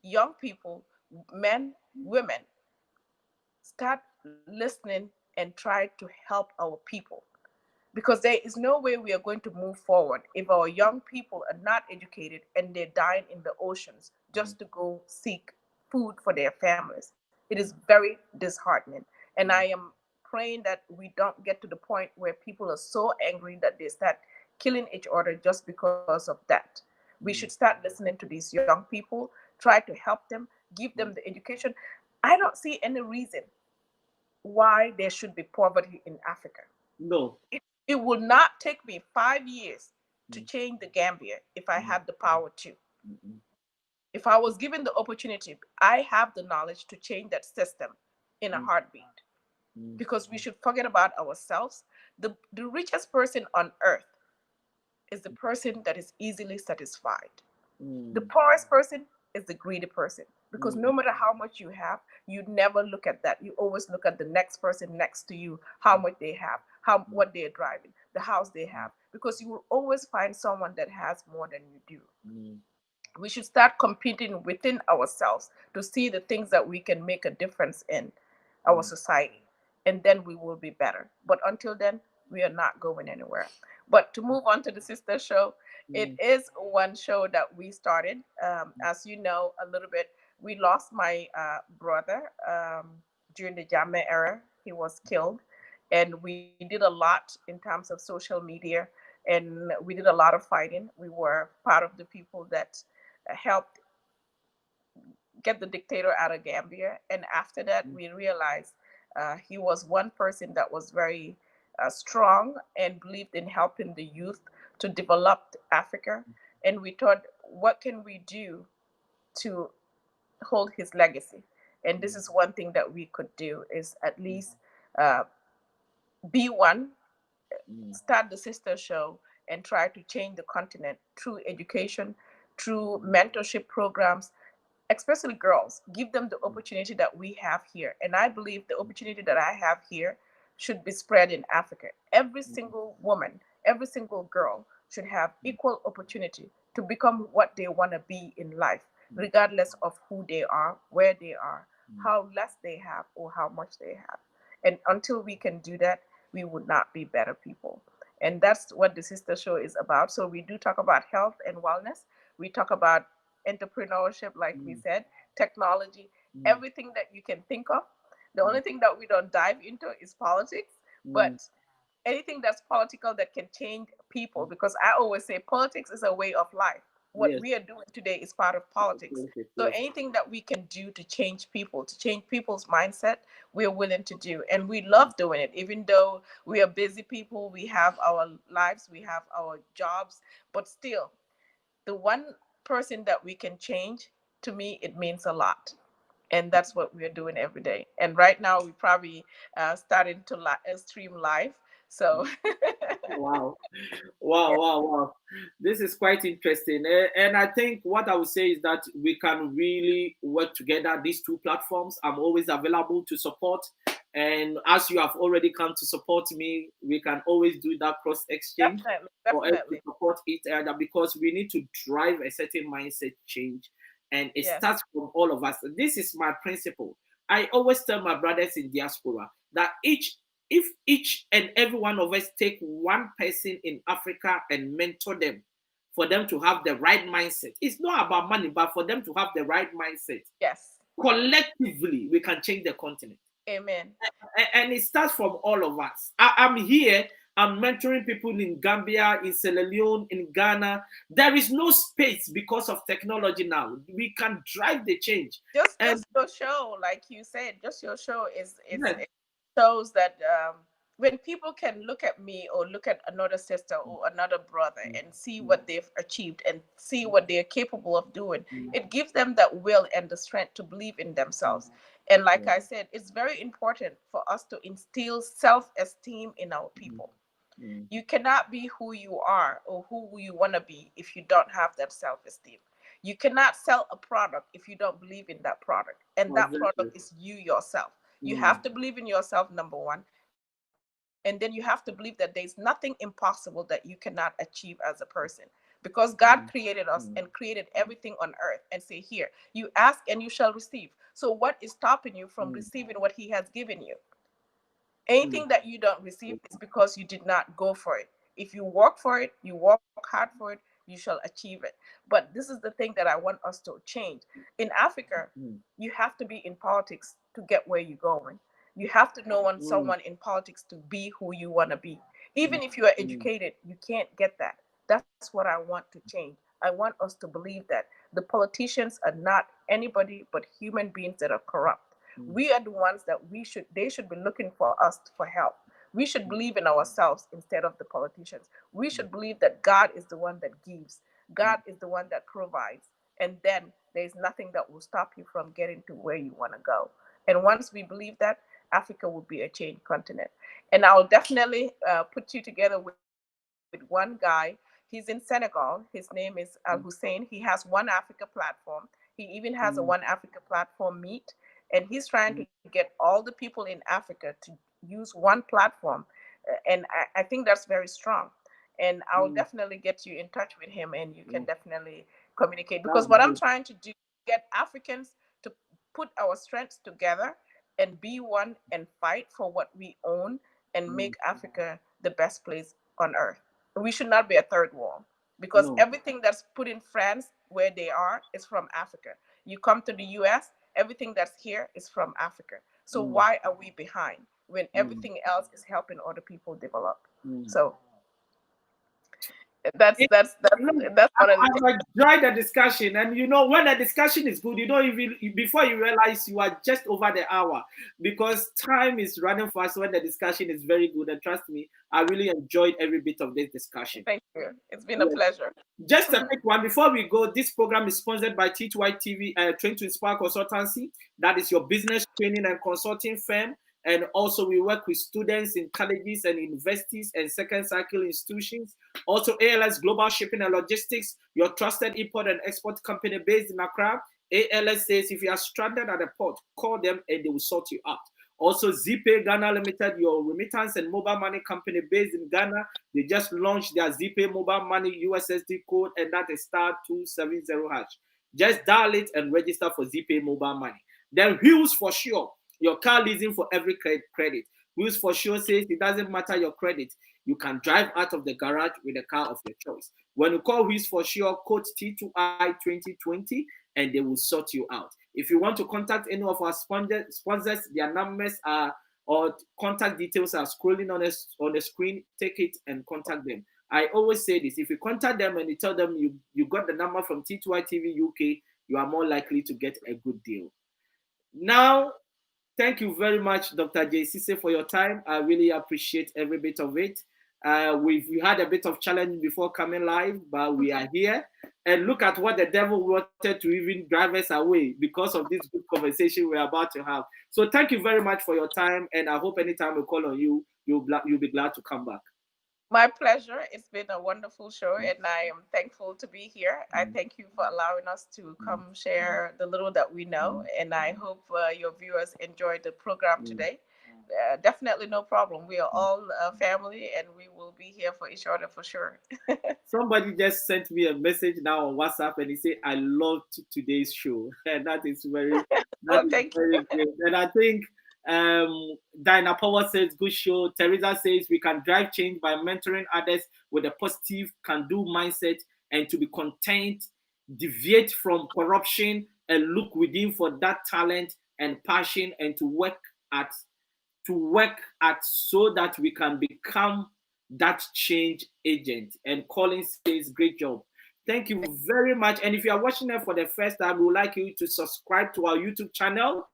E: young people, men, women, start listening and try to help our people, because there is no way we are going to move forward if our young people are not educated and they're dying in the oceans just to go seek food for their families. It is very disheartening. And I am praying that we don't get to the point where people are so angry that they start killing each other just because of that. We should start listening to these young people, try to help them, give them the education. I don't see any reason why there should be poverty in Africa.
D: No.
E: It will not take me 5 years to change the Gambia if I had the power to. If I was given the opportunity, I have the knowledge to change that system in a heartbeat. Because we should forget about ourselves. The richest person on earth is the person that is easily satisfied. The poorest person is the greedy person. Because no matter how much you have, you never look at that. You always look at the next person next to you, how much they have, how what they're driving, the house they have. Because you will always find someone that has more than you do. We should start competing within ourselves to see the things that we can make a difference in our society, and then we will be better. But until then, we are not going anywhere. But to move on to the sister show, it is one show that we started. As you know, a little bit, we lost my brother during the Jammeh era. He was killed, and we did a lot in terms of social media, and we did a lot of fighting. We were part of the people that helped get the dictator out of Gambia. And after that, we realized he was one person that was very strong and believed in helping the youth to develop Africa. And we thought, what can we do to hold his legacy? And this is one thing that we could do, is at least uh, be one, start the sister show, and try to change the continent through education, through mentorship programs, especially girls. Give them the opportunity that we have here. And I believe the opportunity that I have here should be spread in Africa. Every single woman, every single girl should have equal opportunity to become what they want to be in life, regardless of who they are, where they are, how less they have, or how much they have. And until we can do that, we would not be better people. And that's what the sister show is about. So we do talk about health and wellness. We talk about entrepreneurship, like we said, technology, everything that you can think of. The only thing that we don't dive into is politics, but anything that's political that can change people, because I always say politics is a way of life. What
D: Yes.
E: we are doing today is part of politics. So
D: Yes.
E: anything that we can do to change people, to change people's mindset, we're willing to do. And we love doing it, even though we are busy people, we have our lives, we have our jobs, but still, the one person that we can change, to me, it means a lot. And that's what we're doing every day. And right now, we probably starting to stream live. So
D: Wow. Wow,
E: yeah,
D: wow, wow. This is quite interesting. And I think what I would say is that we can really work together, these two platforms. I'm always available to support. And as you have already come to support me, we can always do that cross exchange
E: definitely,
D: for us to
E: definitely.
D: support each other, because we need to drive a certain mindset change. And it
E: Yes,
D: starts from all of us. This is my principle. I always tell my brothers in diaspora that if each and every one of us take one person in Africa and mentor them, for them to have the right mindset, it's not about money, but for them to have the right mindset,
E: yes.
D: collectively, we can change the continent.
E: Amen.
D: And it starts from all of us. I'm here, I'm mentoring people in Gambia, in Sierra Leone, in Ghana. There is no space because of technology now. We can drive the change. And
E: Just your show, like you said, just your show
D: yes,
E: it shows that when people can look at me or look at another sister or another brother and see what they've achieved and see what they're capable of doing, it gives them that will and the strength to believe in themselves. And like I said, it's very important for us to instill self-esteem in our people. You cannot be who you are or who you want to be if you don't have that self-esteem. You cannot sell a product if you don't believe in that product, and that
D: exactly.
E: product is you yourself. You
D: Mm,
E: have to believe in yourself, number one, and then you have to believe that there's nothing impossible that you cannot achieve as a person. because God created us and created everything on earth and say, here, you ask and you shall receive. So what is stopping you from receiving what he has given you? Anything that you don't receive is because you did not go for it. If you work for it, you work hard for it, you shall achieve it. But this is the thing that I want us to change. In Africa, you have to be in politics to get where you're going. You have to know someone in politics to be who you want to be. Even if you are educated, you can't get that. That's what I want to change. I want us to believe that the politicians are not anybody but human beings that are corrupt. We are the ones that they should be looking for us for help. We should believe in ourselves instead of the politicians. We should believe that God is the one that gives. God is the one that provides. And then there's nothing that will stop you from getting to where you want to go. And once we believe that, Africa will be a changed continent. And I'll definitely put you together with one guy. He's in Senegal. His name is Al Hussein. He has One Africa platform. He even has a One Africa platform meet. And he's trying to get all the people in Africa to use one platform. And I think that's very strong. And I'll definitely get you in touch with him and you can definitely communicate. Because what I'm trying to do is get Africans to put our strengths together and be one and fight for what we own and make Africa the best place on earth. We should not be a third world because everything that's put in France where they are is from Africa. You come to the US, everything that's here is from Africa. So why are we behind when everything else is helping other people develop? So that's
D: It-
E: that's that's
D: Look,
E: that's one of the
D: I've
E: things.
D: enjoyed the discussion, and when the discussion is good, you don't even before you realize you are just over the hour because time is running fast when the discussion is very good. And trust me, I really enjoyed every bit of this discussion.
E: Thank you. It's been a pleasure.
D: Just a quick one before we go. This program is sponsored by T2I TV, Train to Inspire Consultancy. That is your business training and consulting firm. And also, we work with students in colleges and universities and second cycle institutions. Also, ALS Global Shipping and Logistics, your trusted import and export company based in Accra. ALS says if you are stranded at a port, call them and they will sort you out. Also, Zeepay Ghana Limited, your remittance and mobile money company based in Ghana. They just launched their Zeepay mobile money USSD code, and that is *270#. Just dial it and register for Zeepay mobile money. Then Wheels for Sure, your car leasing for every credit. Wheels for Sure says it doesn't matter your credit. You can drive out of the garage with a car of your choice. When you call Wheels for Sure, code T2I 2020, and they will sort you out. If you want to contact any of our sponsors, their numbers are or contact details are scrolling on the screen. Take it and contact them. I always say this: if you contact them and you tell them you got the number from T2I TV UK, you are more likely to get a good deal. Now, thank you very much, Dr. Ceesay, for your time. I really appreciate every bit of it. We had a bit of challenge before coming live, but we are here. And look at what the devil wanted to even drive us away because of this good conversation we're about to have. So thank you very much for your time. And I hope anytime we call on you, you'll be glad to come back.
E: My pleasure. It's been a wonderful show, and I am thankful to be here. I thank you for allowing us to come share the little that we know, and I hope your viewers enjoyed the program today. Definitely no problem. We are all family, and we will be here for each other for sure.
D: Somebody just sent me a message now on WhatsApp, and he said, "I loved today's show," and that is very
E: Thank you.
D: very great. And I think Dinah Power says, "Good show." Teresa says, "We can drive change by mentoring others with a positive, can-do mindset, and to be content, deviate from corruption, and look within for that talent and passion, and to work at so that we can become that change agent." And Colin says, "Great job." Thank you very much. And if you are watching it for the first time, we would like you to subscribe to our YouTube channel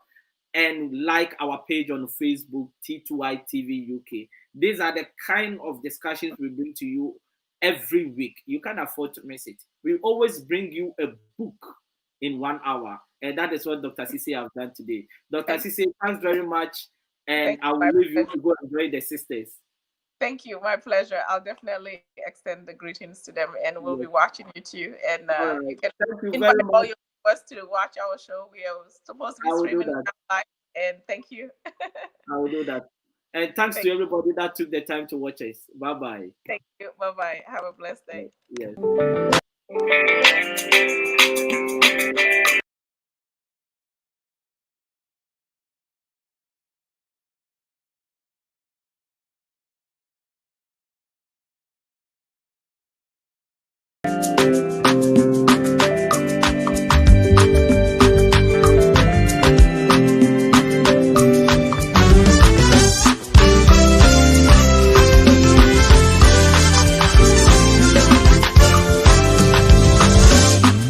D: and like our page on Facebook, T2I TV UK. These are the kind of discussions we bring to you every week. You can't afford to miss it. We always bring you a book in 1 hour. And that is what Dr. Ceesay has done today. Dr. Ceesay, thanks very much. And I will leave you to go enjoy the sisters.
E: Thank you. My pleasure. I'll definitely extend the greetings to them, and we'll be watching you too. And you can invite all your viewers to watch our show. We are supposed to be streaming live. And thank you.
D: I will do that. And thanks to everybody that took the time to watch us. Bye-bye.
E: Thank you. Bye-bye. Have a blessed day.
D: Yes.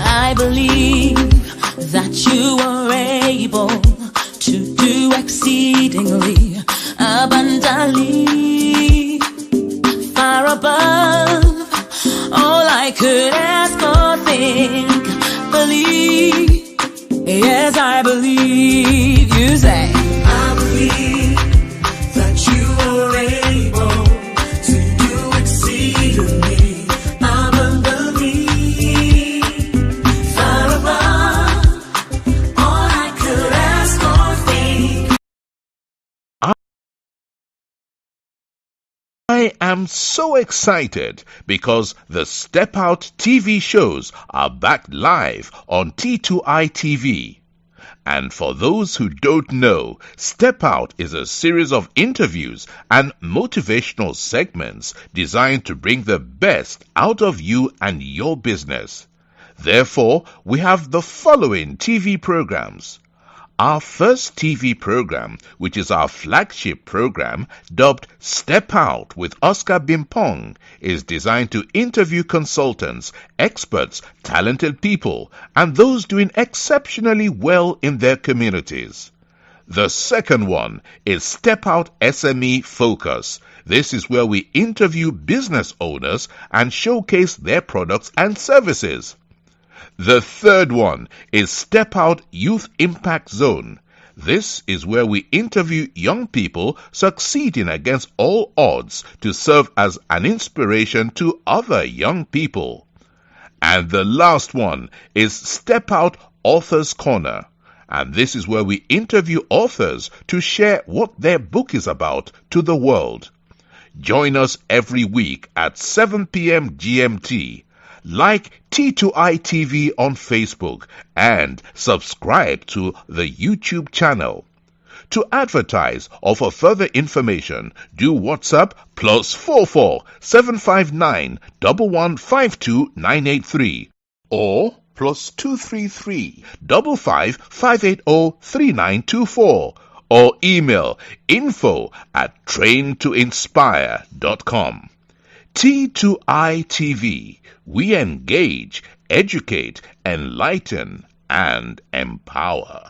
A: I believe that you are able to do exceedingly abundantly, far above all I could ask or think. Believe, yes, I believe. You say,
B: I believe that you are able to do exceedingly abundantly, far above all I could ask or think.
C: I am so excited because the Step Out TV shows are back live on T2I TV. And for those who don't know, Step Out is a series of interviews and motivational segments designed to bring the best out of you and your business. Therefore, we have the following TV programs. Our first TV program, which is our flagship program, dubbed Step Out with Oscar Bimpong, is designed to interview consultants, experts, talented people, and those doing exceptionally well in their communities. The second one is Step Out SME Focus. This is where we interview business owners and showcase their products and services. The third one is Step Out Youth Impact Zone. This is where we interview young people succeeding against all odds to serve as an inspiration to other young people. And the last one is Step Out Authors Corner. And this is where we interview authors to share what their book is about to the world. Join us every week at 7 p.m. GMT. Like T2I TV on Facebook and subscribe to the YouTube channel. To advertise or for further information, do WhatsApp +44 759 1152 983 or +233 55 580 3924 or email info@traintoinspire.com. T2I TV. We engage, educate, enlighten, and empower.